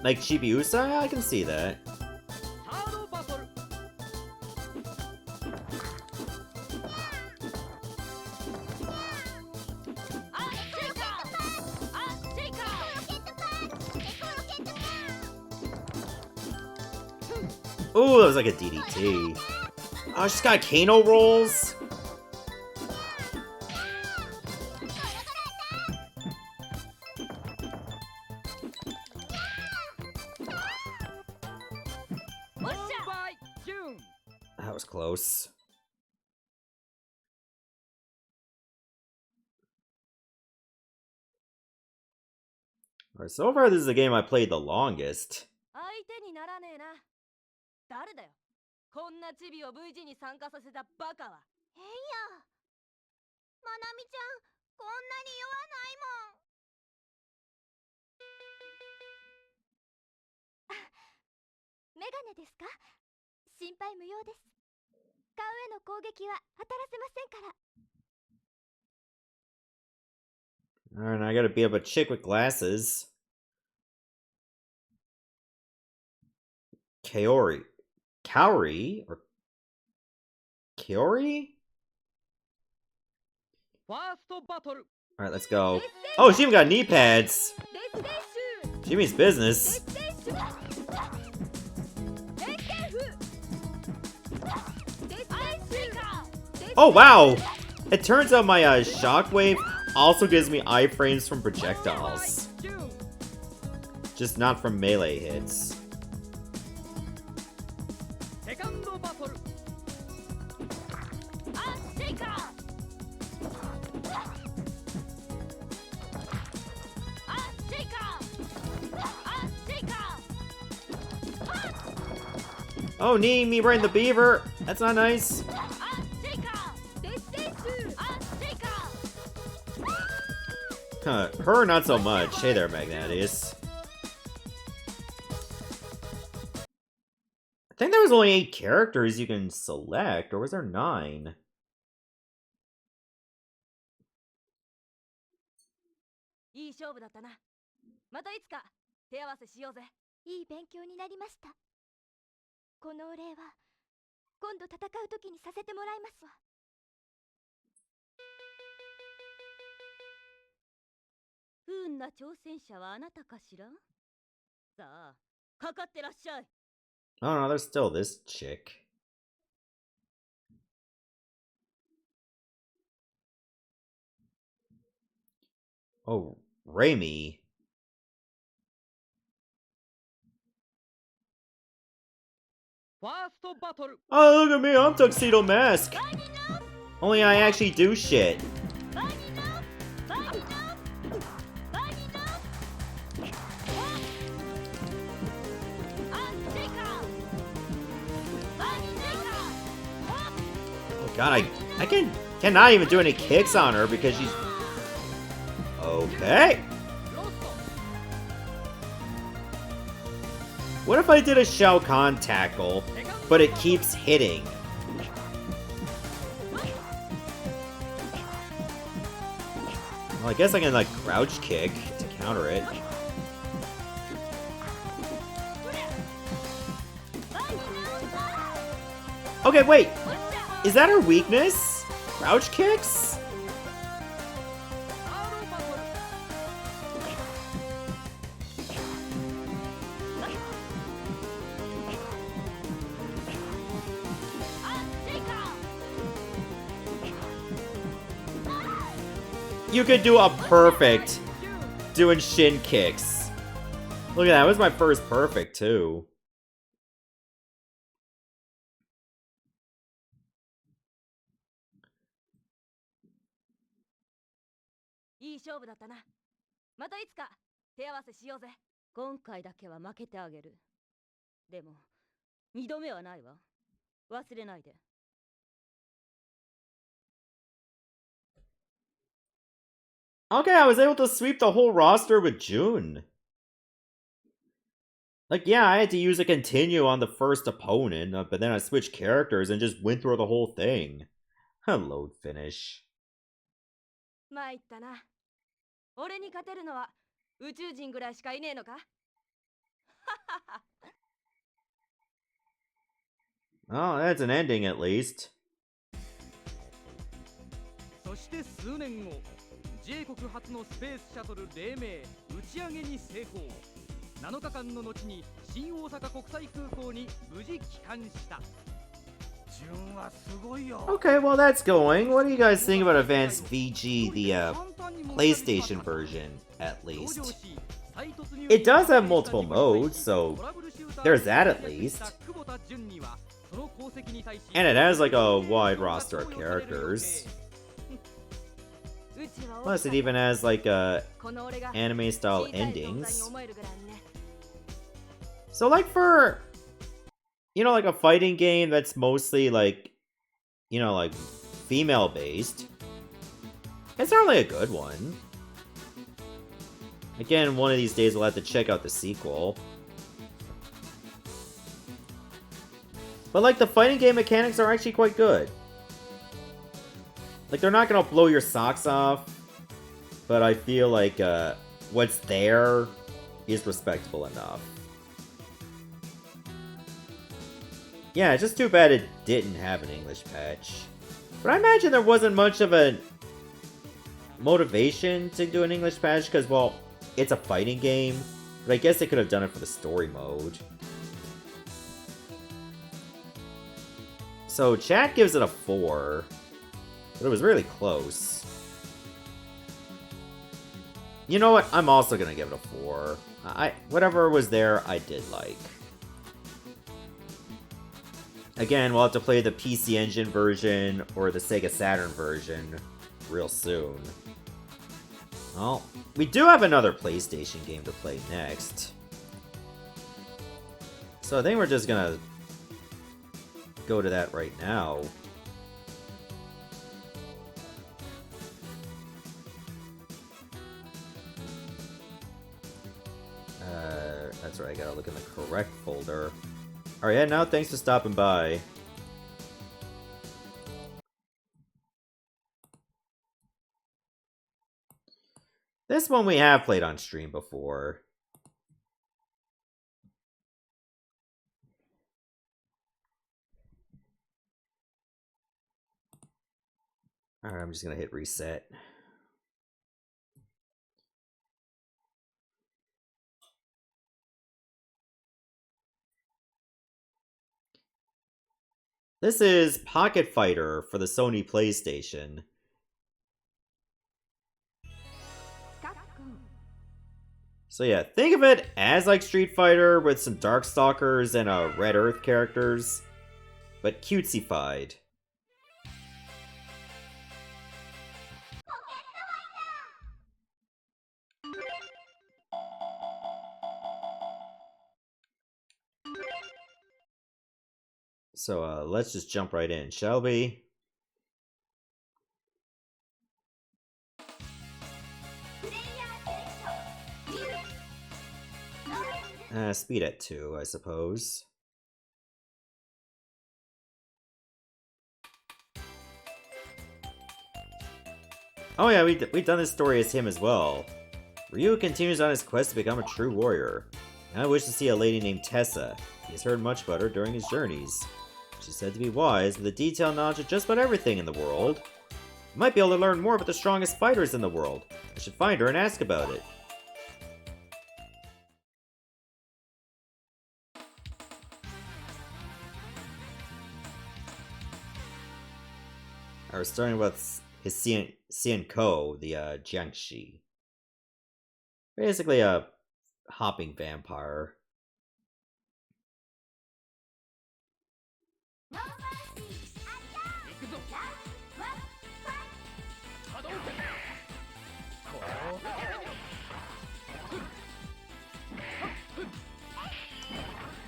Like Chibiusa? I can see that. Ooh, that was like a DDT. Oh, she's got Kano rolls. That was close. Alright, so far this is the game I played the longest. 誰だよ。こんなチビを V 字に参加させたバカは。えいや。まなみちゃん、こんなに弱ないもん。メガネですか？心配無用です。顔への攻撃は当たらせませんから。Alright, I gotta beat up a chick with glasses. Kaori. Kaori? Or Kaori? Alright, let's go. Oh, she even got knee pads! She means business. Oh, wow! It turns out my shockwave also gives me iframes from projectiles. Just not from melee hits. Oh, knee me right in the beaver. That's not nice. Huh, her not so much. Hey there, Magnatius. I think there was only 8 characters you can select, or was there 9? いい勝負だったな。またいつか手合わせしようぜ。いい勉強になりました。このお礼は今度戦う時にさせてもらいますわ。不運な挑戦者はあなたかしら？さあ、かかってらっしゃい。Oh no, there's still this chick. Oh, Raimi. Oh, look at me, I'm Tuxedo Mask. Only I actually do shit. Oh god, I cannot even do any kicks on her because she's... Okay. What if I did a Shao Kahn tackle, but it keeps hitting? Well, I guess I can, like, crouch kick to counter it. Okay, wait! Is that her weakness? Crouch kicks? You could do a perfect doing shin kicks. Look at that, it was my first perfect, too. Okay, I was able to sweep the whole roster with June. Like, yeah, I had to use a continue on the first opponent, but then I switched characters and just went through the whole thing. Load finish. Oh, that's an ending at least. そして数年後 J 国初のスペースシャトル黎明打ち上げに成功7日間の後に新大阪国際空港に無事帰還した Okay, well that's going. What do you guys think about Advanced VG, the PlayStation version, at least? It does have multiple modes, so there's that at least. And it has like a wide roster of characters. Plus it even has like anime style endings. So like for, you know, like a fighting game that's mostly like, you know, like female based, it's certainly a good one. Again, one of these days we'll have to check out the sequel. But like the fighting game mechanics are actually quite good. Like they're not gonna blow your socks off, but I feel like what's there is respectable enough. Yeah, it's just too bad it didn't have an English patch. But I imagine there wasn't much of a motivation to do an English patch because, well, it's a fighting game. But I guess they could have done it for the story mode. So chat gives it a 4. But it was really close. You know what? I'm also gonna give it a 4. Whatever was there, I did like. Again, we'll have to play the PC Engine version or the Sega Saturn version real soon. Well, we do have another PlayStation game to play next. So I think we're just gonna go to that right now. That's right, I gotta look in the correct folder. Alright, yeah, now thanks for stopping by. This one we have played on stream before. Alright, I'm just gonna hit reset. This is Pocket Fighter for the Sony PlayStation. So yeah, think of it as like Street Fighter with some Darkstalkers and Red Earth characters, but cutesy-fied. So let's just jump right in, shall we? Speed at 2, I suppose. Oh yeah, we've done this story as him as well. Ryu continues on his quest to become a true warrior. And I wish to see a lady named Tessa. He has heard much about her during his journeys. She's said to be wise, with a detailed knowledge of just about everything in the world. I might be able to learn more about the strongest fighters in the world. I should find her and ask about it. Alright, starting with his Sienko, the Jiangshi. Basically a hopping vampire.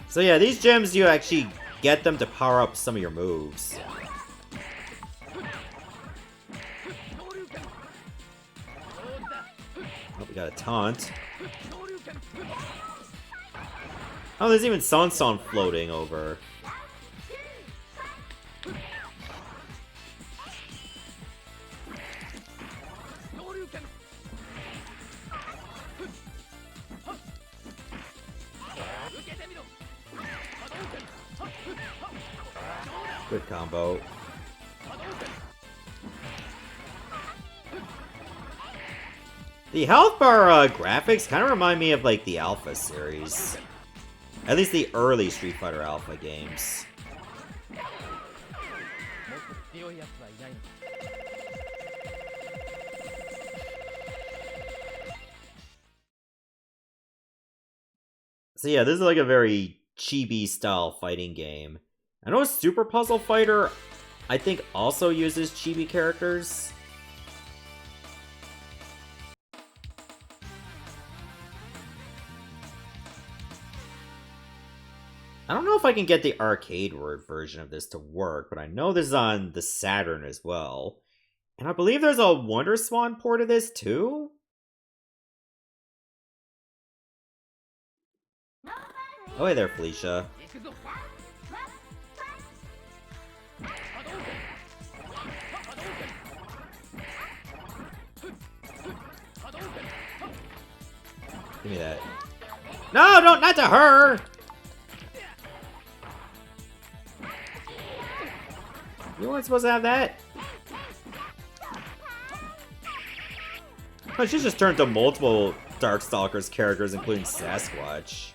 So yeah, these gems, you actually get them to power up some of your moves. Oh, we got a taunt. Oh, there's even Sansan floating over. Good combo. The health bar graphics kind of remind me of like the Alpha series. At least the early Street Fighter Alpha games. So yeah, this is like a very chibi style fighting game. I know Super Puzzle Fighter, I think, also uses chibi characters. I don't know if I can get the arcade version of this to work, but I know this is on the Saturn as well. And I believe there's a Wonder Swan port of this too? Oh, hey there, Felicia. Give me that. No, don't, not to her! You weren't supposed to have that. Oh, she's just turned to multiple Darkstalkers characters, including Sasquatch.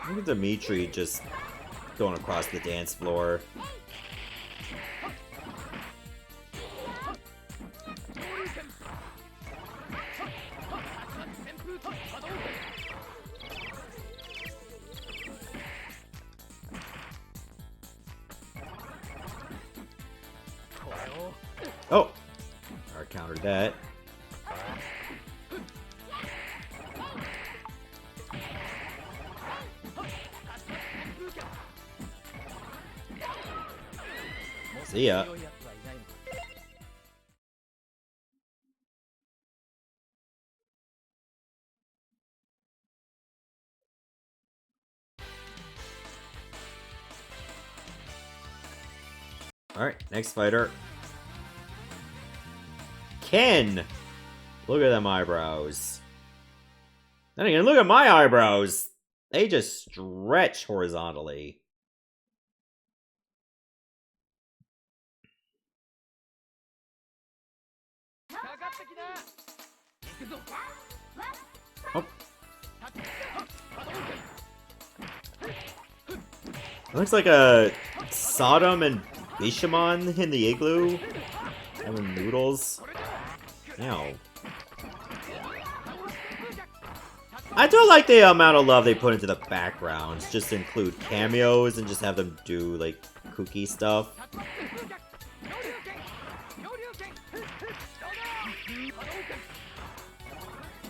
Look at Dimitri just going across the dance floor. Oh! I countered that. See ya. Alright, next fighter. Ken! Look at them eyebrows. Then again, look at my eyebrows! They just stretch horizontally. Oh. Looks like a Sodom and Bishamon in the igloo. Having noodles. Ow. I do like the amount of love they put into the backgrounds. Just to include cameos and just have them do, like, kooky stuff.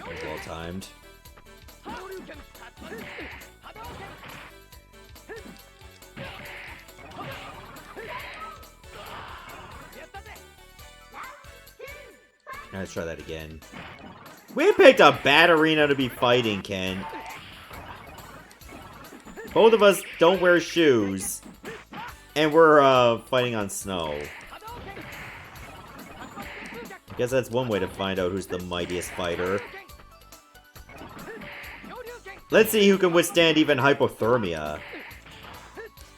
Well timed. Let's try that again. We picked a bad arena to be fighting, Ken. Both of us don't wear shoes. And we're, fighting on snow. I guess that's one way to find out who's the mightiest fighter. Let's see who can withstand even hypothermia.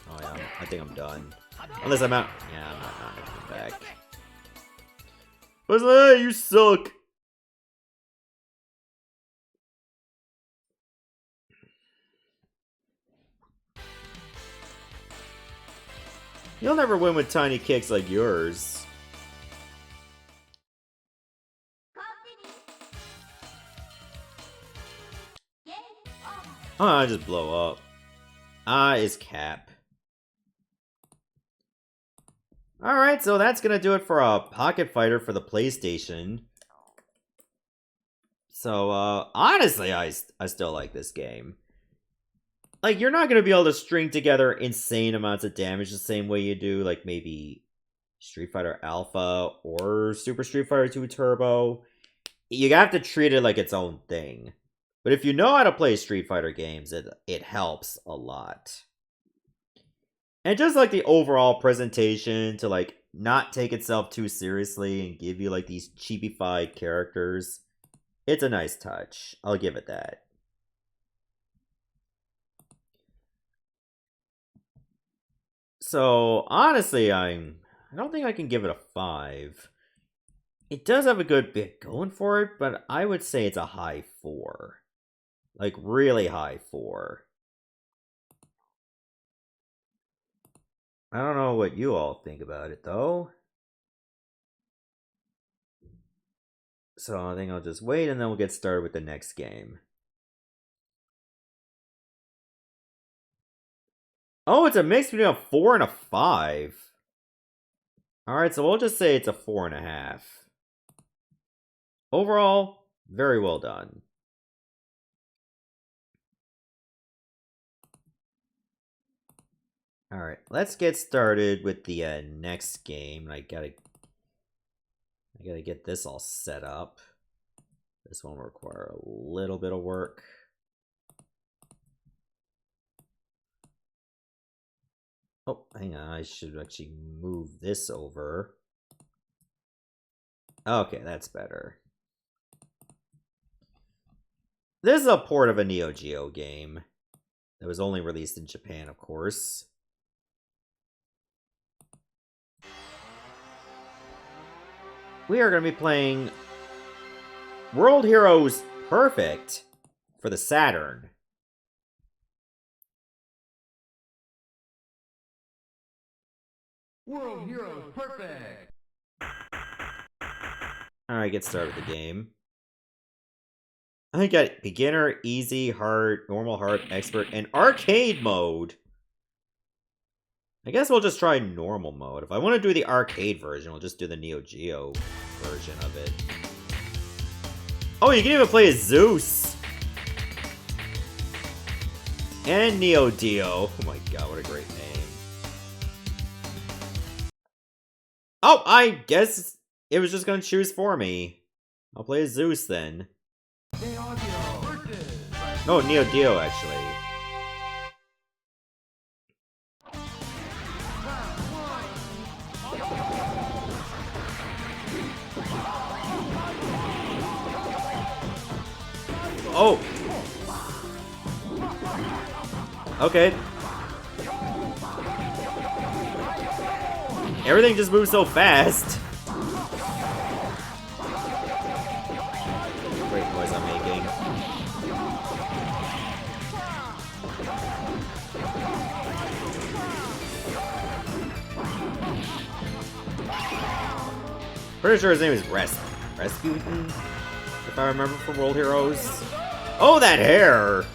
Oh yeah, I think I'm done. Unless I'm out. Yeah, I'm not coming back. What's that? You suck! You'll never win with tiny kicks like yours. Oh, I just blow up. Is Cap. Alright, so that's gonna do it for a Pocket Fighter for the PlayStation. So, honestly, I still like this game. Like, you're not gonna be able to string together insane amounts of damage the same way you do, like, maybe Street Fighter Alpha or Super Street Fighter 2 Turbo. You have to treat it like its own thing. But if you know how to play Street Fighter games, it helps a lot. And just like the overall presentation to like not take itself too seriously and give you like these cheapified characters, it's a nice touch. I'll give it that. So honestly, I don't think I can give it a 5. It does have a good bit going for it, but I would say it's a high 4. Like, really high 4. I don't know what you all think about it, though. So I think I'll just wait, and then we'll get started with the next game. Oh, it's a mix between a 4 and a 5. Alright, so we'll just say it's a 4.5. Overall, very well done. Alright, let's get started with the next game. I gotta get this all set up. This one will require a little bit of work. Oh, hang on, I should actually move this over. Okay, that's better. This is a port of a Neo Geo game that was only released in Japan, of course. We are going to be playing World Heroes Perfect for the Saturn. World Heroes Perfect! Alright, get started with the game. I got beginner, easy, hard, normal, hard, expert, and arcade mode. I guess we'll just try normal mode. If I want to do the arcade version, we'll just do the Neo Geo version of it. Oh, you can even play as Zeus! And Neo Dio. Oh my god, what a great name. Oh, I guess it was just gonna choose for me. I'll play as Zeus then. No, Neo Dio, actually. Oh! Okay. Everything just moves so fast. Great noise I'm making. Pretty sure his name is Retsuden, if I remember from World Heroes. Oh, that hair!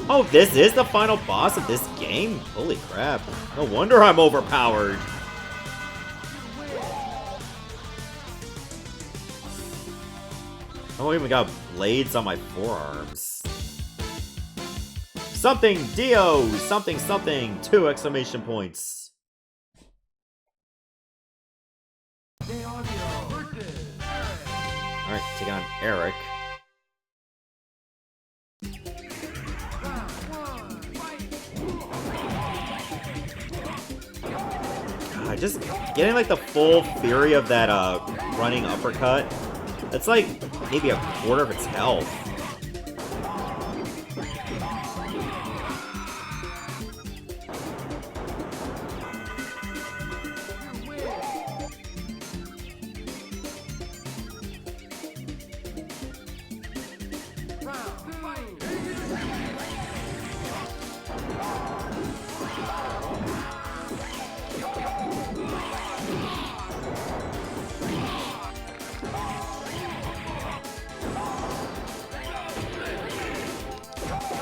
Oh, this is the final boss of this game? Holy crap. No wonder I'm overpowered. Oh, I even got blades on my forearms. Something Dio! Something something! 2 exclamation points. Alright, Alright, take on Eric. God, just getting like the full fury of that running uppercut. That's like maybe a quarter of its health.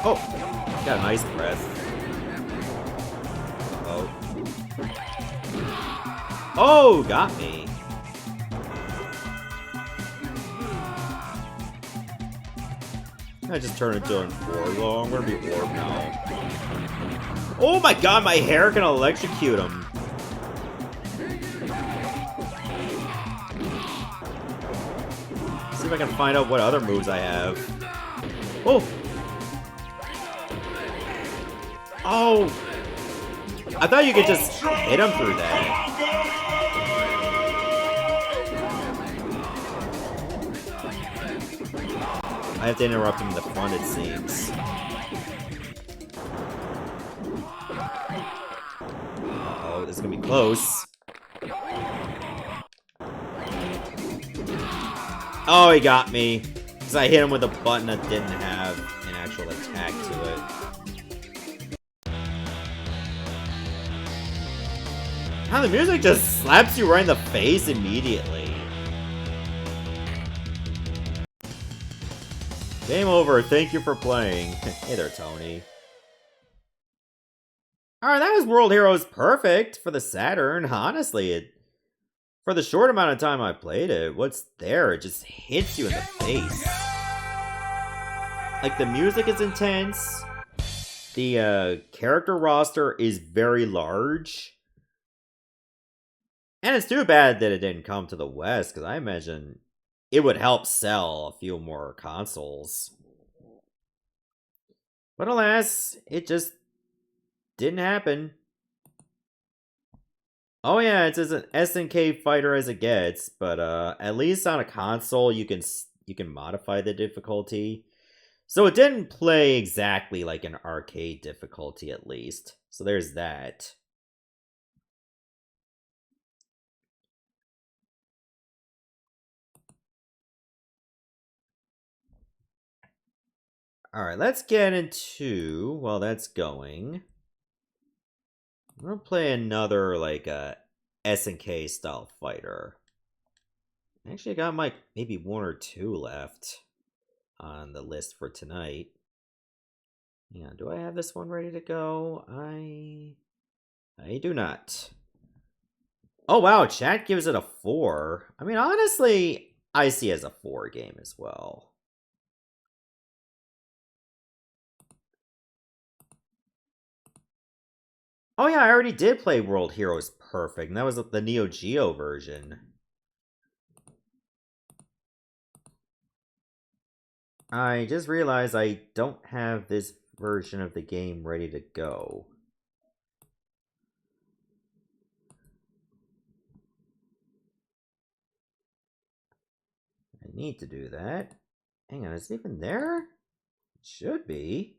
Oh, got a nice breath. Oh. Oh, got me. I just turned into an orb. Oh, I'm gonna be orb now. Oh my god, my hair can electrocute him. See if I can find out what other moves I have. Oh! Oh! I thought you could just hit him through that. I have to interrupt him in the front, it seems. Uh-oh, this is gonna be close. Oh, he got me. Because I hit him with a button that didn't have an actual attack to it. How the music just slaps you right in the face immediately. Game over. Thank you for playing. Hey there, Tony. Alright, that was World Heroes Perfect for the Saturn. Honestly, for the short amount of time I played it, what's there? It just hits you in the face. Like, the music is intense. The character roster is very large. And it's too bad that it didn't come to the West, because I imagine it would help sell a few more consoles. But alas, it just didn't happen. Oh yeah, it's as an SNK fighter as it gets, but at least on a console you can modify the difficulty. So it didn't play exactly like an arcade difficulty, at least. So there's that. Alright, let's get into, while that's going, I'm gonna play another, like, SNK style fighter. Actually, I got like maybe 1 or 2 left on the list for tonight. Hang on, do I have this one ready to go? I do not. Oh wow, chat gives it a 4. I mean, honestly, I see it as a 4 game as well. Oh yeah, I already did play World Heroes Perfect, and that was the Neo Geo version. I just realized I don't have this version of the game ready to go. I need to do that. Hang on, is it even there? It should be.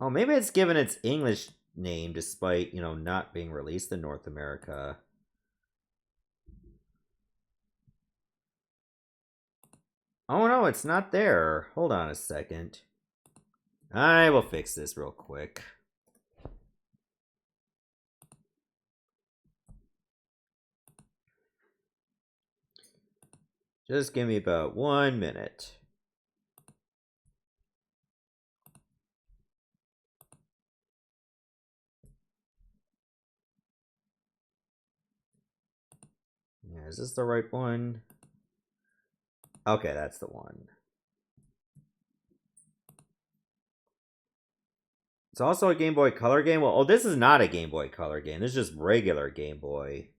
Oh, maybe it's given its English name despite, not being released in North America. Oh no, it's not there. Hold on a second. I will fix this real quick. Just give me about 1 minute. Yeah, is this the right one? Okay, that's the one. It's also a Game Boy Color game? Well, oh, this is not a Game Boy Color game. This is just regular Game Boy.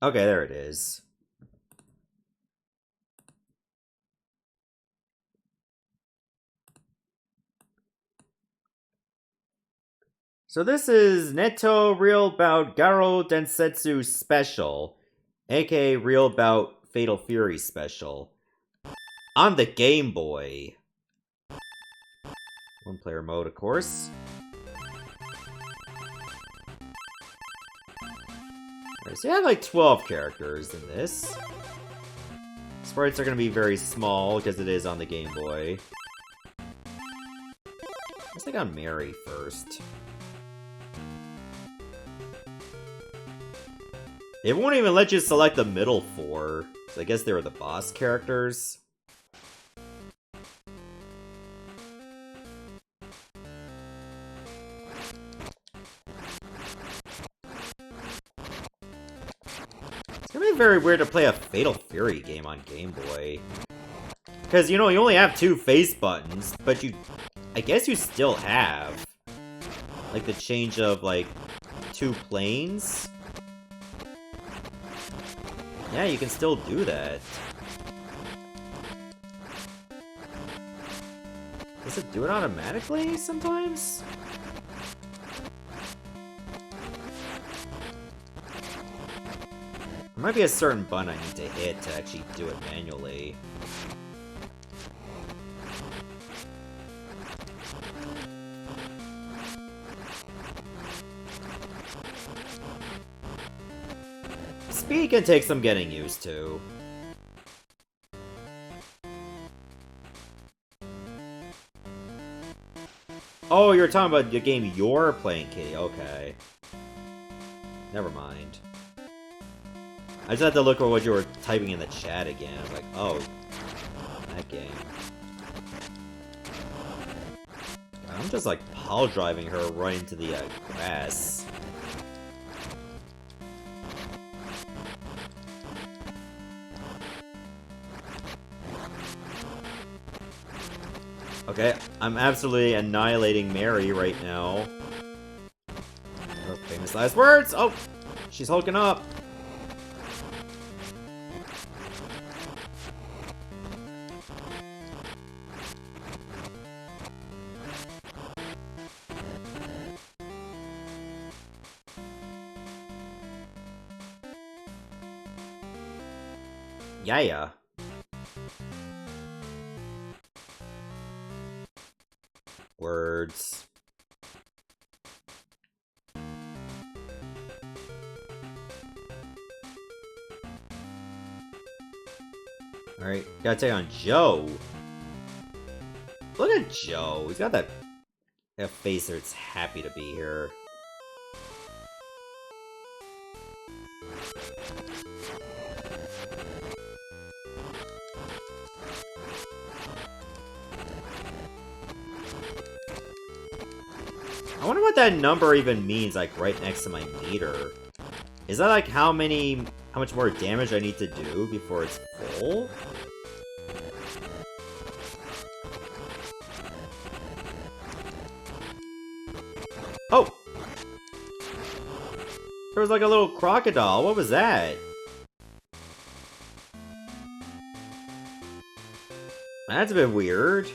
Okay, there it is. So this is Nettou Real Bout Garou Densetsu Special, aka Real Bout Fatal Fury Special, on the Game Boy. One player mode, of course. Right, so you have like 12 characters in this. Sprites are going to be very small because it is on the Game Boy. Let's take on Mary first. They won't even let you select the middle four, so I guess they were the boss characters. It's gonna be very weird to play a Fatal Fury game on Game Boy. Because, you know, you only have 2 face buttons, but I guess you still have, like, the change of, like, 2 planes. Yeah, you can still do that. Does it do it automatically sometimes? There might be a certain button I need to hit to actually do it manually. Speed can take some getting used to. Oh, you're talking about the game you're playing, Kitty. Okay. Never mind. I just had to look at what you were typing in the chat again. I was like, oh, that game. I'm just like pile driving her right into the grass. Okay, I'm absolutely annihilating Mary right now. Her famous last words! Oh! She's hulking up! Yeah. Words. Alright, gotta take on Joe. Look at Joe. He's got that face that's happy to be here. I wonder what that number even means, like, right next to my meter. Is that, like, how much more damage I need to do before it's full? Oh! There was, like, a little crocodile. What was that? That's a bit weird.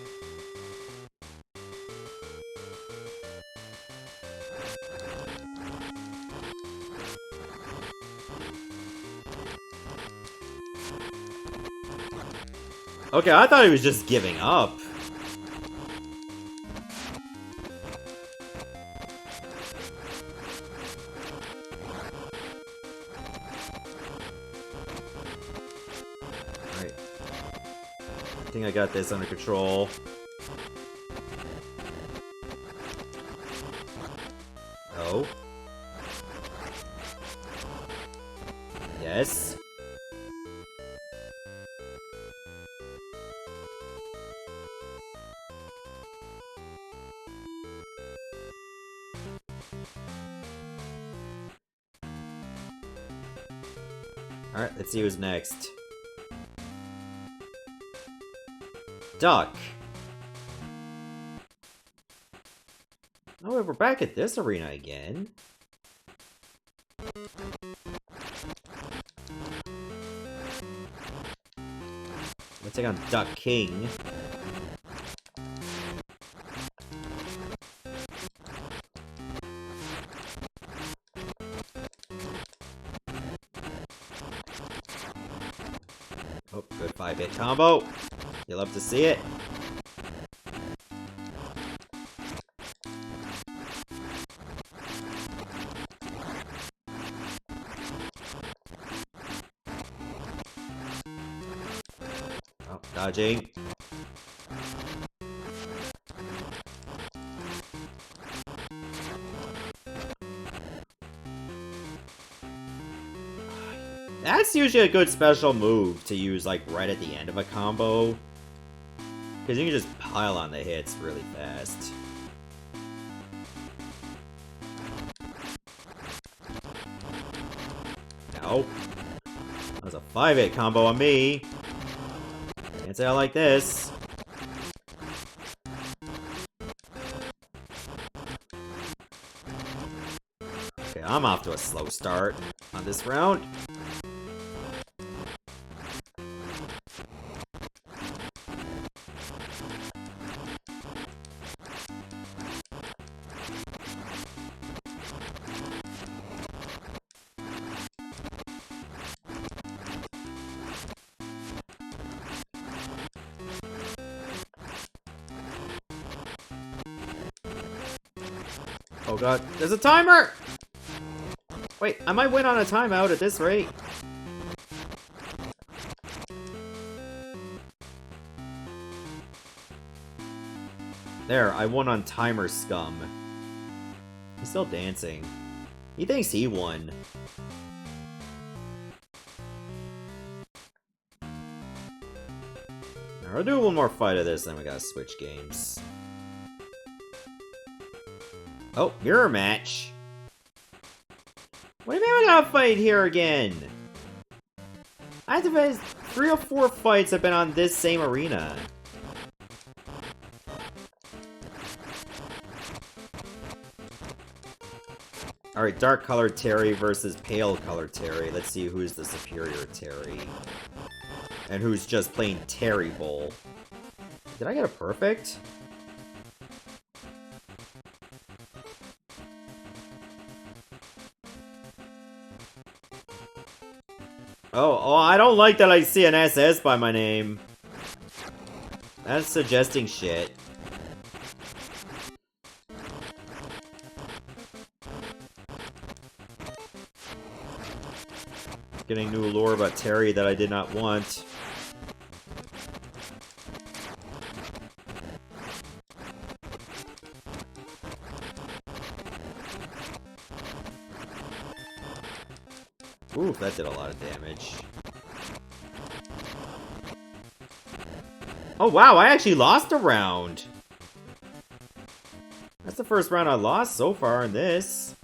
Okay, I thought he was just giving up. Alright. I think I got this under control. Oh. guess. Alright, let's see who's next. Duck. Oh, we're back at this arena again. Let's take on Duck King. Oh, good 5-hit combo. You love to see it. Oh, dodging. That's usually a good special move to use, like, right at the end of a combo. Because you can just pile on the hits really fast. Ow. That was a 5-hit combo on me. Can't say I like this. Okay, I'm off to a slow start on this round. Oh god, there's a timer! Wait, I might win on a timeout at this rate. There, I won on timer, scum. He's still dancing. He thinks he won. Now, I'll do one more fight of this, then we gotta switch games. Oh, mirror match. What do you mean we gotta fight here again? I have to face 3 or 4 fights have been on this same arena. Alright, dark colored Terry versus pale colored Terry. Let's see who's the superior Terry. And who's just plain terrible. Did I get a perfect? Oh, I don't like that I see an SS by my name. That's suggesting shit. Getting new lore about Terry that I did not want. Oof, that did a lot of damage. Oh wow, I actually lost a round! That's the first round I lost so far in this.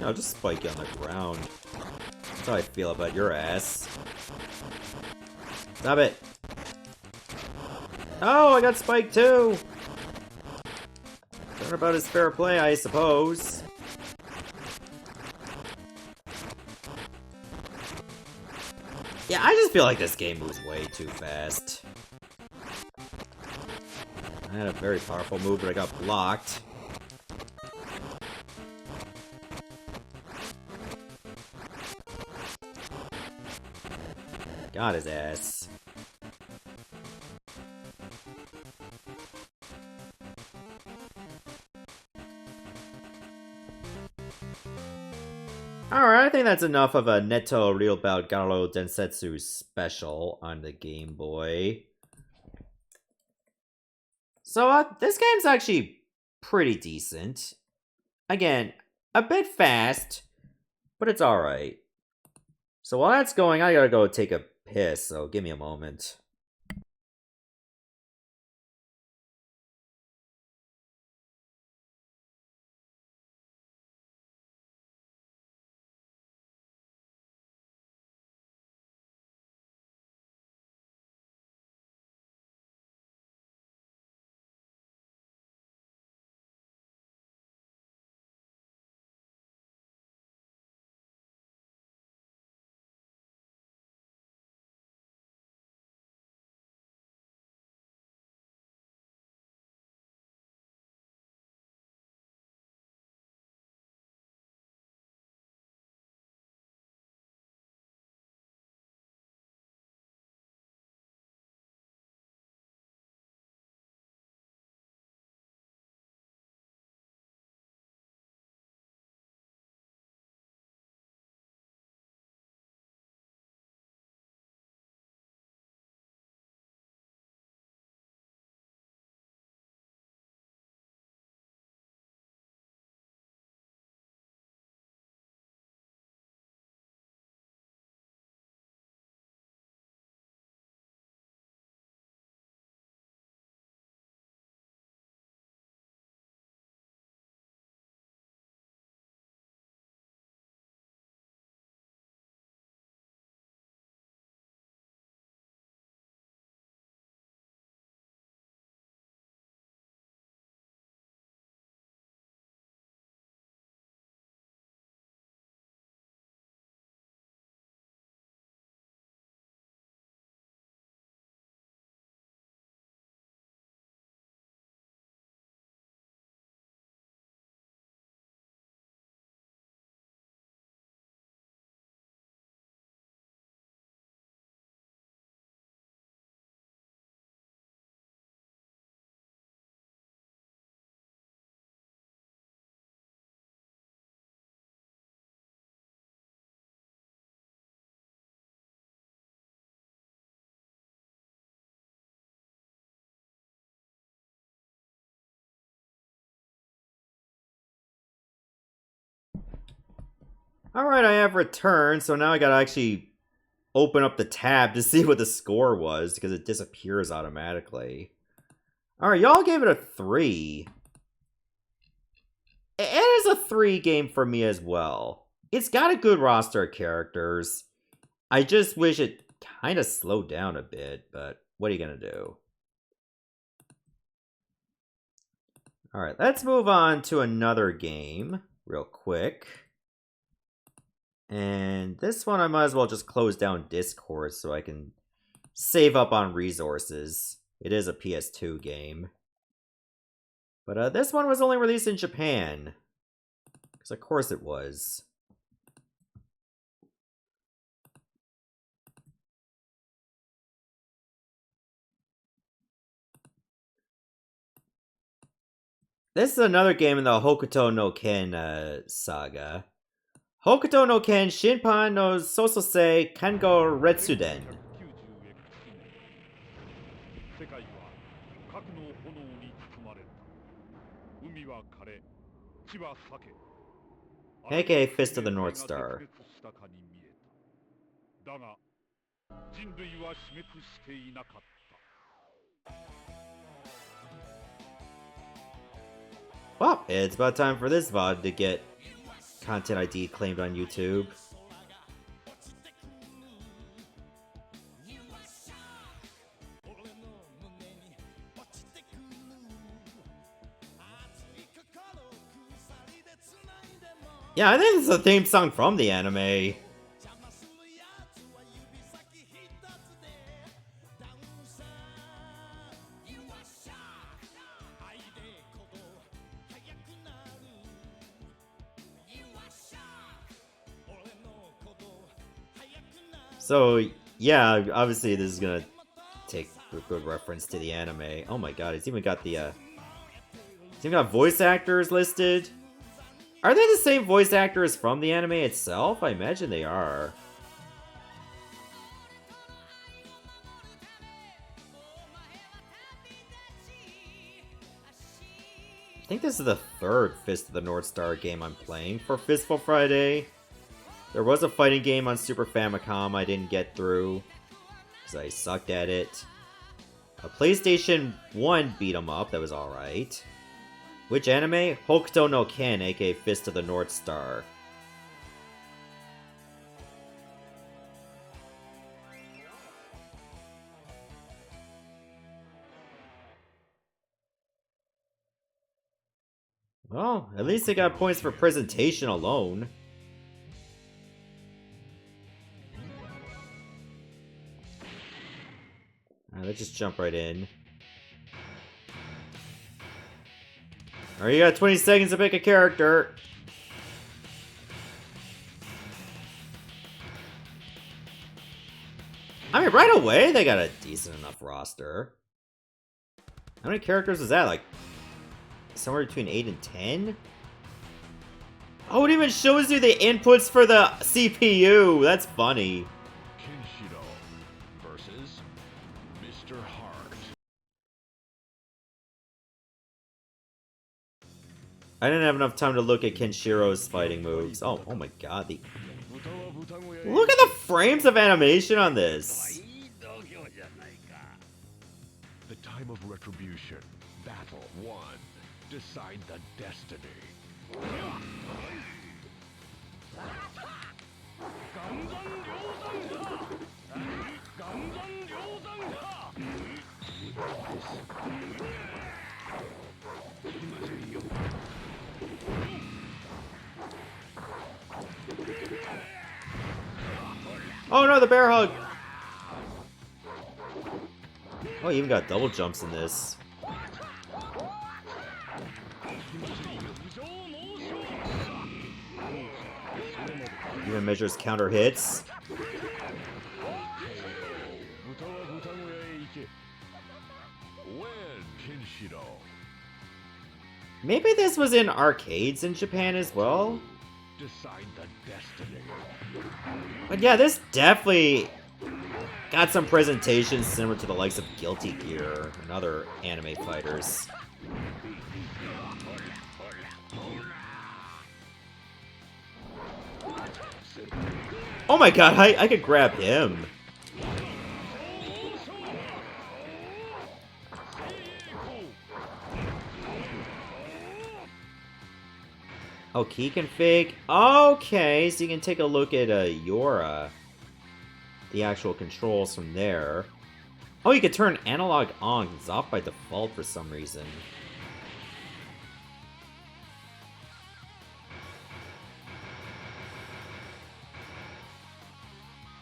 I'll just spike you on the ground. That's how I feel about your ass. Stop it! Oh, I got spiked too! Not about his fair play, I suppose. Yeah, I just feel like this game moves way too fast. I had a very powerful move, but I got blocked. Got his ass. Alright, I think that's enough of a Nettou Real Bout Garou Densetsu special on the Game Boy. So, this game's actually pretty decent. Again, a bit fast, but it's alright. So while that's going, I gotta go take a piss, so give me a moment. Alright, I have returned, so now I gotta actually open up the tab to see what the score was, because it disappears automatically. Alright, y'all gave it a 3. It is a 3 game for me as well. It's got a good roster of characters. I just wish it kind of slowed down a bit, but what are you gonna do? Alright, let's move on to another game real quick. And this one I might as well just close down Discord so I can save up on resources. It is a PS2 game. But this one was only released in Japan. Because of course it was. This is another game in the Hokuto no Ken saga. Hokuto no Ken Shinpan no Sososei Kengo Retsuden. aka Fist of the North Star. Well, it's about time for this VOD to get content ID claimed on YouTube. Yeah, I think this is a theme song from the anime. So, yeah, obviously this is gonna take a good reference to the anime. Oh my god, it's even got the, it's even got voice actors listed. Are they the same voice actors from the anime itself? I imagine they are. I think this is the third Fist of the North Star game I'm playing for Fistful Friday. There was a fighting game on Super Famicom I didn't get through, because I sucked at it. A PlayStation 1 beat-em-up that was alright. Which anime? Hokuto no Ken, aka Fist of the North Star. Well, at least they got points for presentation alone. Alright, let's just jump right in. Alright, you got 20 seconds to pick a character. I mean, right away, they got a decent enough roster. How many characters is that? Like, somewhere between 8 and 10? Oh, it even shows you the inputs for the CPU. That's funny. Kenshiro versus Mr. Heart. I didn't have enough time to look at Kenshiro's fighting moves. Oh my god. Look at the frames of animation on this. The time of retribution. Battle 1. Decide the destiny. Oh no, the bear hug! Oh, you even got double jumps in this. Even measures counter hits. Maybe this was in arcades in Japan as well? Decide the destiny. But yeah, this definitely got some presentations similar to the likes of Guilty Gear and other anime fighters. Oh my god, I could grab him. Oh, key config? Okay, so you can take a look at Yora. The actual controls from there. Oh, you can turn analog on. It's off by default for some reason.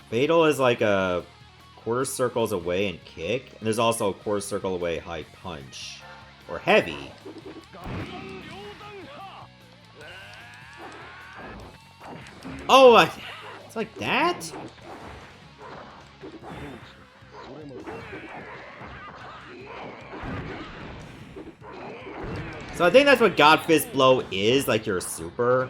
Fatal is like a quarter circles away and kick. And there's also a quarter circle away high punch. Or heavy. Oh, it's like that? So I think that's what God Fist Blow is, like your super.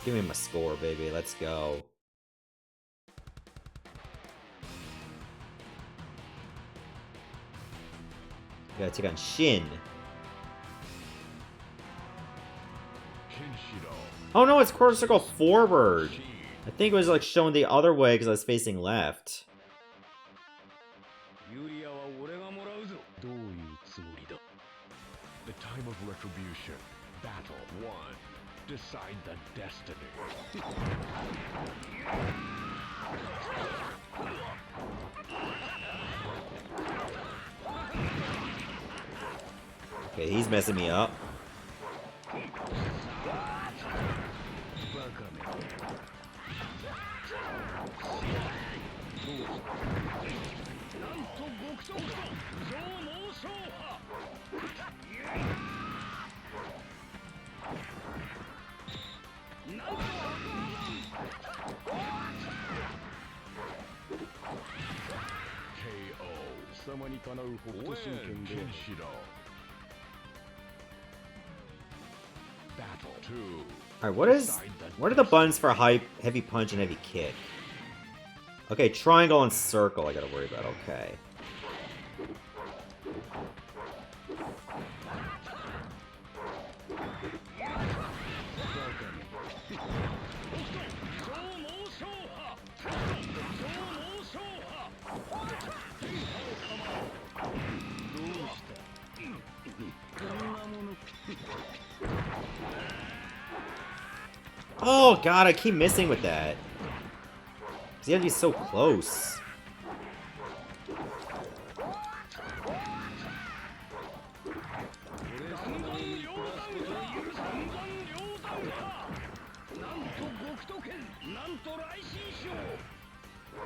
Give me my score, baby. Let's go. Gotta take on Shin. Oh no, it's quarter circle forward. I think it was like showing the other way because I was facing left. The time of retribution. Battle 1. Decide the destiny. Okay, he's messing me up. Battle 2. Alright, what are the buttons for heavy punch and heavy kick? Okay, triangle and circle I gotta worry about, okay. Oh god, I keep missing with that. You have to be so close.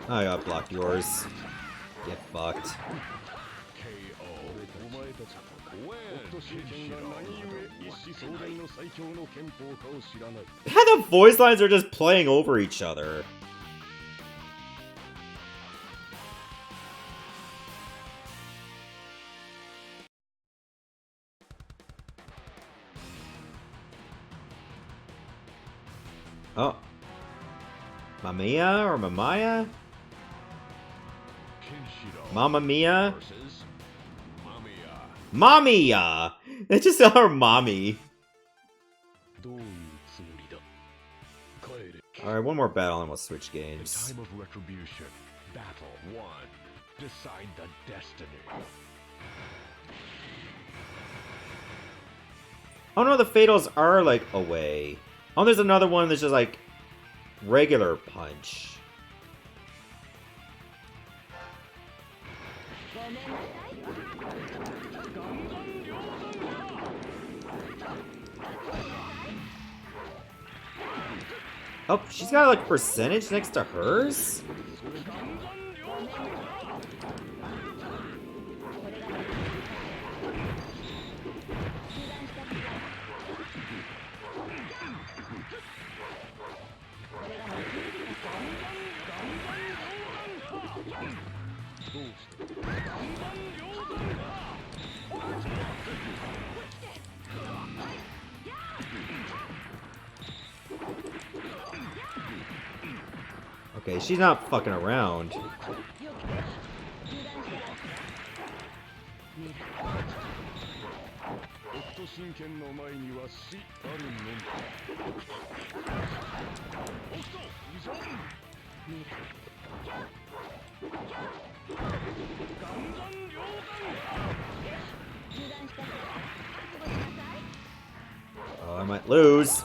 I got blocked yours. Get fucked. The voice lines are just playing over each other. Oh. Mamiya or Mamaya? Mamma Mia? Mamiya! They just call her Mommy. Alright, one more battle and we'll switch games. The time of retribution. Battle 1. Decide the destiny. Oh no, the fatals are like away. Oh, there's another one that's just like regular punch. Oh, she's got like percentage next to hers? Okay, she's not fucking around. Oh, I might lose.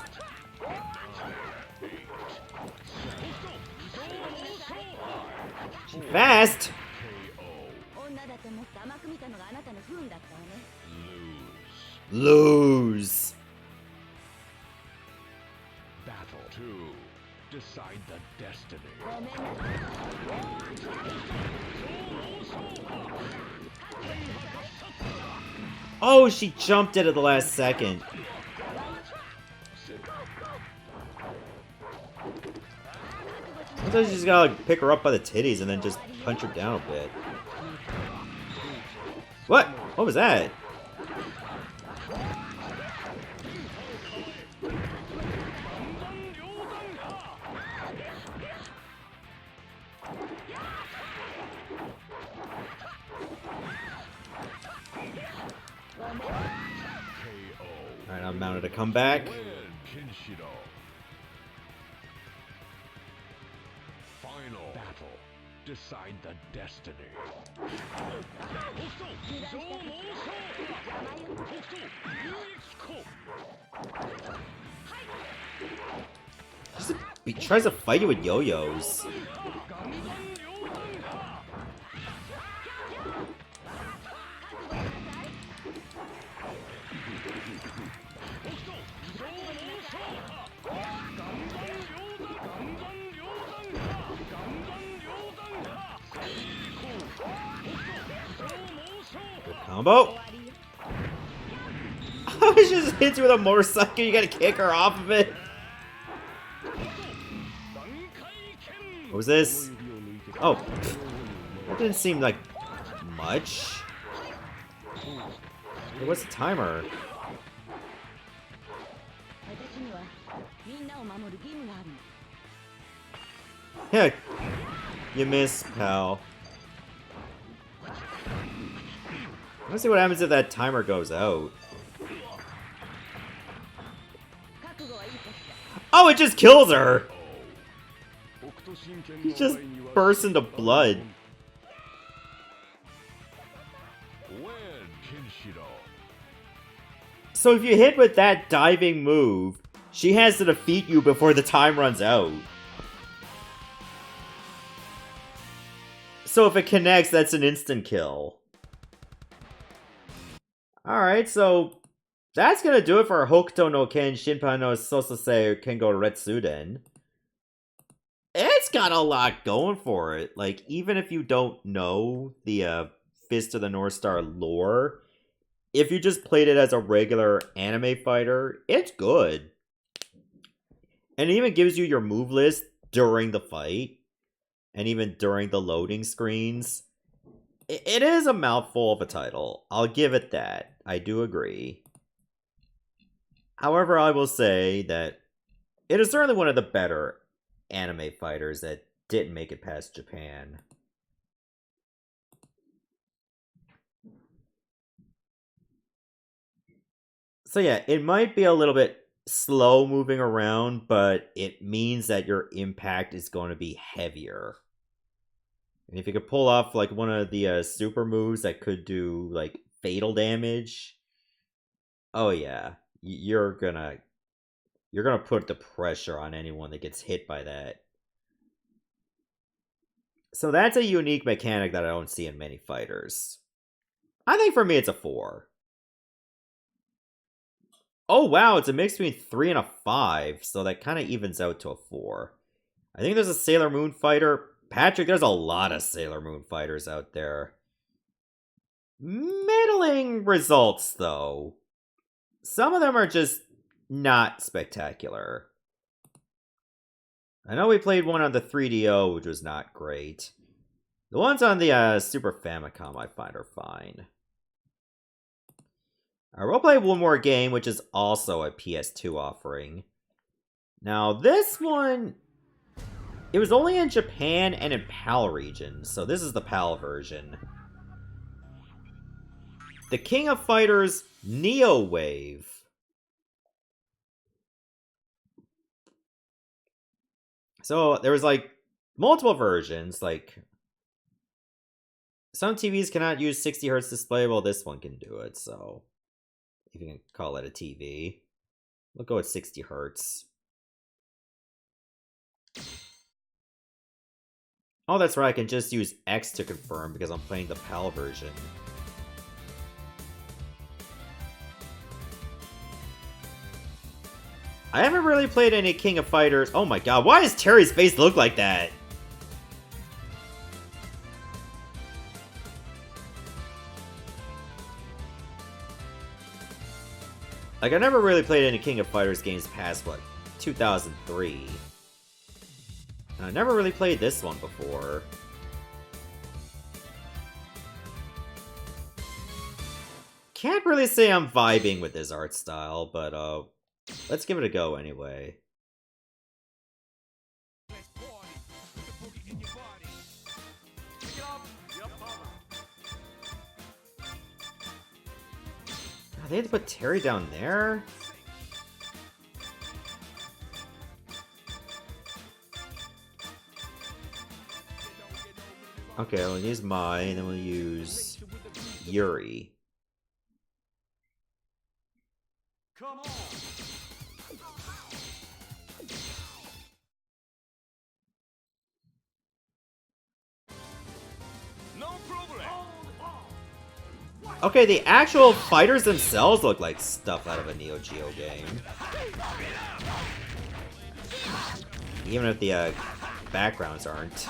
Fast! Lose. Battle 2. Decide the destiny. Oh, she jumped it at the last second. I thought you just gotta like, pick her up by the titties and then just punch her down a bit. What? What was that? Alright, I'm mounted to come back. Final battle. Decide the destiny. He tries to fight you with yo-yos. Good combo. She just hits you with a motorcycle. You gotta kick her off of it. What was this? Oh, that didn't seem like much. Hey, what's the timer? Yeah, you miss, pal. Let's see what happens if that timer goes out. Oh, it just kills her! He just bursts into blood. So if you hit with that diving move, she has to defeat you before the time runs out. So if it connects, that's an instant kill. Alright, so that's gonna do it for Hokuto no Ken, Shinpan no Sososei, Kengo Retsuden. It's got a lot going for it. Like, even if you don't know the Fist of the North Star lore, if you just played it as a regular anime fighter, it's good. And it even gives you your move list during the fight, and even during the loading screens. It is a mouthful of a title. I'll give it that. I do agree. However, I will say that it is certainly one of the better anime fighters that didn't make it past Japan. So yeah, it might be a little bit slow moving around, but it means that your impact is going to be heavier. And if you could pull off like one of the super moves that could do like fatal damage, oh yeah, you're gonna put the pressure on anyone that gets hit by that. So that's a unique mechanic that I don't see in many fighters. I think for me it's a 4. Oh wow, it's a mix between 3 and a 5, so that kind of evens out to a 4. I think there's a Sailor Moon fighter. Patrick, there's a lot of Sailor Moon fighters out there. Middling results, though. Some of them are just not spectacular. I know we played one on the 3DO, which was not great. The ones on the Super Famicom I find are fine. Alright, we'll play one more game, which is also a PS2 offering. Now, this one, it was only in Japan and in PAL regions, so this is the PAL version. The King of Fighters NeoWave. So there was like multiple versions, like some TVs cannot use 60 Hz display, well this one can do it, so if you can call it a TV. We'll go with 60 Hz. Oh, that's right, I can just use X to confirm because I'm playing the PAL version. I haven't really played any King of Fighters. Oh my god, why does Terry's face look like that? Like, I never really played any King of Fighters games past, what, 2003? And I never really played this one before. Can't really say I'm vibing with this art style, but, let's give it a go anyway. God, they had to put Terry down there? Okay, we'll use Mai, and then we'll use Yuri. Come on. No problem. Okay, the actual fighters themselves look like stuff out of a Neo Geo game. Even if the backgrounds aren't.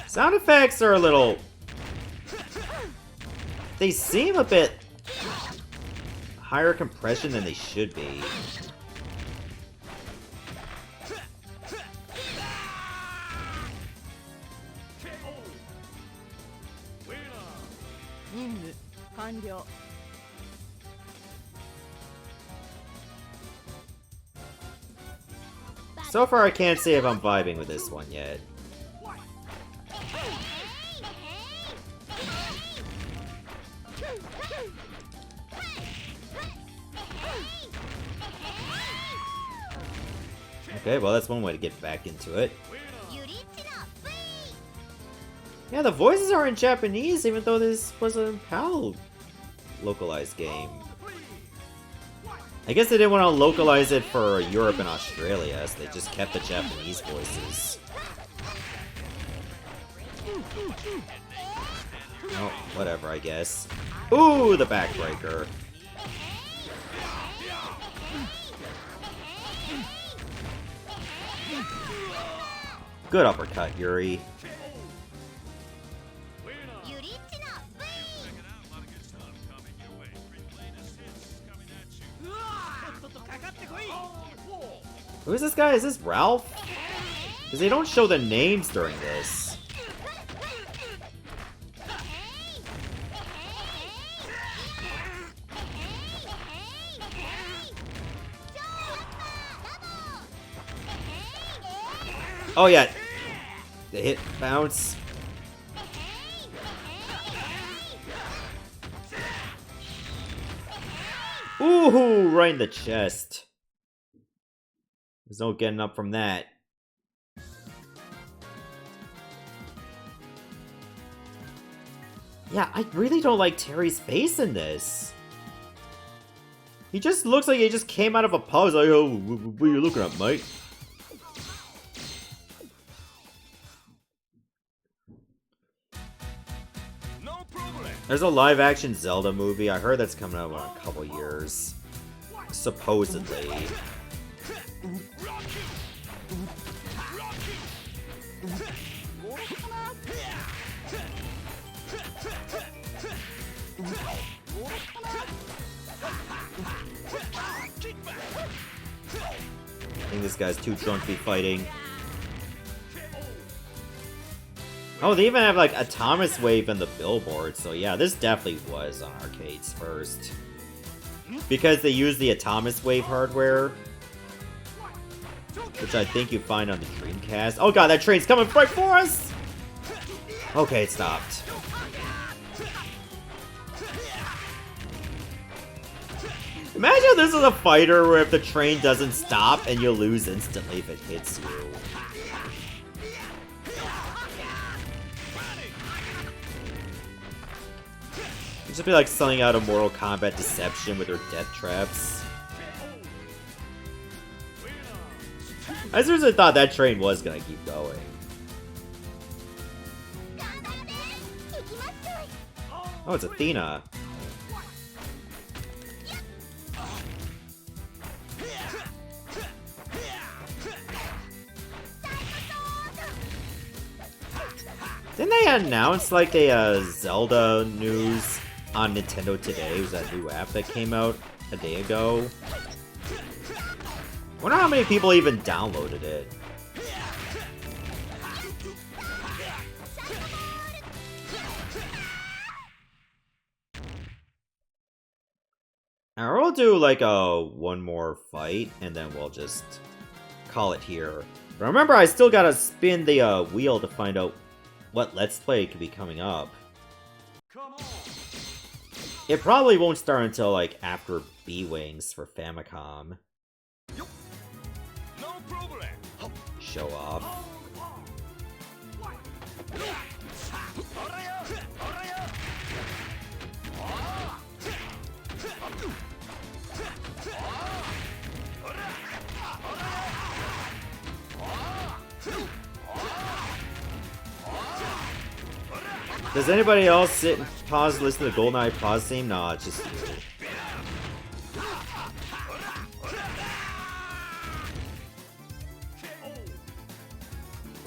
Sound effects are a little... They seem a bit higher compression than they should be. 任務完了。 So far, I can't say if I'm vibing with this one yet. Okay, well, that's one way to get back into it. Yeah, the voices are in Japanese, even though this was a PAL localized game. I guess they didn't want to localize it for Europe and Australia, so they just kept the Japanese voices. Oh, whatever, I guess. Ooh, the backbreaker. Good uppercut, Yuri. Who's this guy? Is this Ralph? Because they don't show the names during this. Oh yeah, the hit bounce. Ooh, right in the chest. There's no getting up from that. Yeah, I really don't like Terry's face in this. He just looks like he just came out of a pause. Like, oh, what are you looking at, mate? There's a live-action Zelda movie. I heard that's coming out in a couple years. Supposedly. I think this guy's too drunk to be fighting. Oh, they even have like a Thomas Wave in the billboard, so yeah, this definitely was on arcades first. Because they use the Atomic Wave hardware, which I think you find on the Dreamcast. Oh god, that train's coming right for us! Okay, it stopped. Imagine this is a fighter where if the train doesn't stop and you lose instantly if it hits you. It'd just be like selling out a Mortal Kombat Deception with their death traps. I seriously thought that train was gonna keep going. Oh, it's Athena. Didn't they announce like a Zelda news on Nintendo Today? It was that new app that came out a day ago. I wonder how many people even downloaded it. Alright, we'll do like one more fight and then we'll just call it here. But remember, I still gotta spin the wheel to find out what Let's Play could be coming up. It probably won't start until like after B-Wings for Famicom. Show off. Does anybody else sit and pause, listen to the GoldenEye pause theme? Nah, it's just you.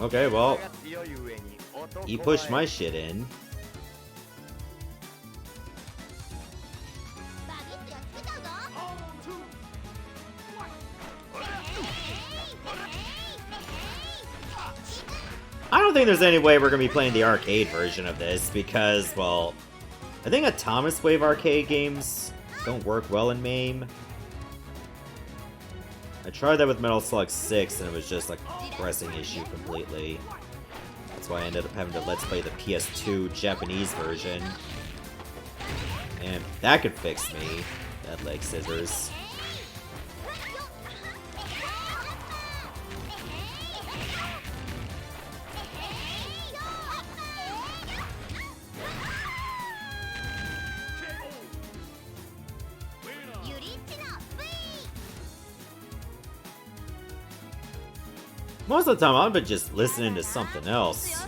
Okay, well, he pushed my shit in. I don't think there's any way we're gonna be playing the arcade version of this because, well, I think Atomic Wave arcade games don't work well in MAME. I tried that with Metal Slug 6 and it was just like a pressing issue completely. That's why I ended up having to Let's Play the PS2 Japanese version. And that could fix me. That leg scissors. Most of the time, I've been just listening to something else.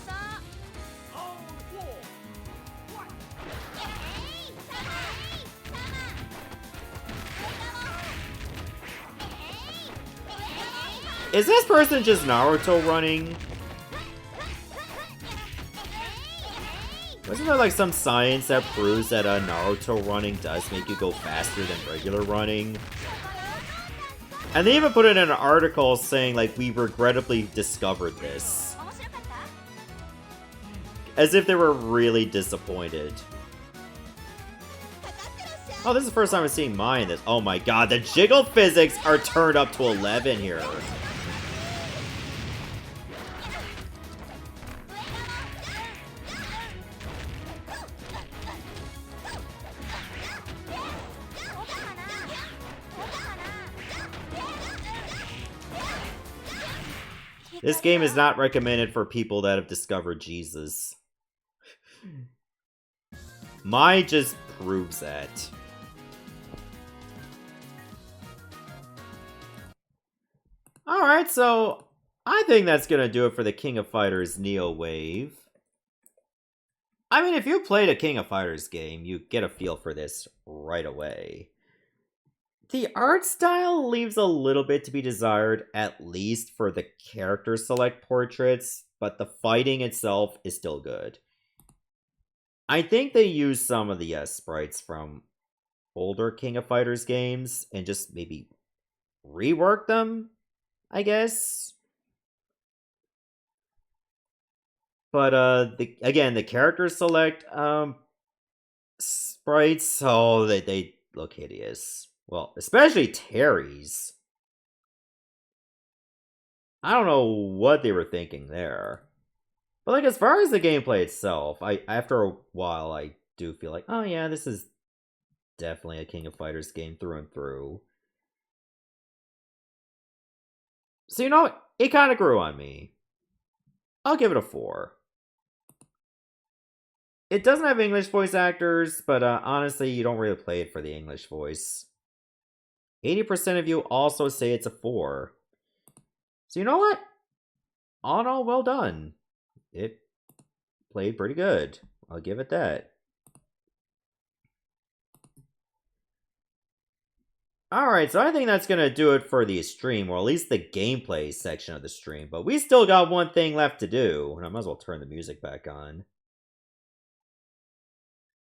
Is this person just Naruto running? Wasn't there like some science that proves that Naruto running does make you go faster than regular running? And they even put it in an article saying, like, we regrettably discovered this. As if they were really disappointed. Oh, this is the first time I'm seeing mine. That, oh my god, the jiggle physics are turned up to 11 here. This game is not recommended for people that have discovered Jesus. Mine just proves that. Alright, so I think that's gonna do it for the King of Fighters NeoWave. I mean, if you played a King of Fighters game, you get a feel for this right away. The art style leaves a little bit to be desired, at least for the character select portraits, but the fighting itself is still good. I think they used some of the sprites from older King of Fighters games and just maybe reworked them, I guess. But again, the character select sprites, oh, they look hideous. Well, especially Terry's. I don't know what they were thinking there. But like, as far as the gameplay itself, after a while, I do feel like, oh yeah, this is definitely a King of Fighters game through and through. So, you know, it kind of grew on me. I'll give it a 4. It doesn't have English voice actors, but honestly, you don't really play it for the English voice. 80% of you also say it's a 4. So you know what? All in all, well done. It played pretty good. I'll give it that. Alright, so I think that's going to do it for the stream, or at least the gameplay section of the stream. But we still got one thing left to do, and I might as well turn the music back on.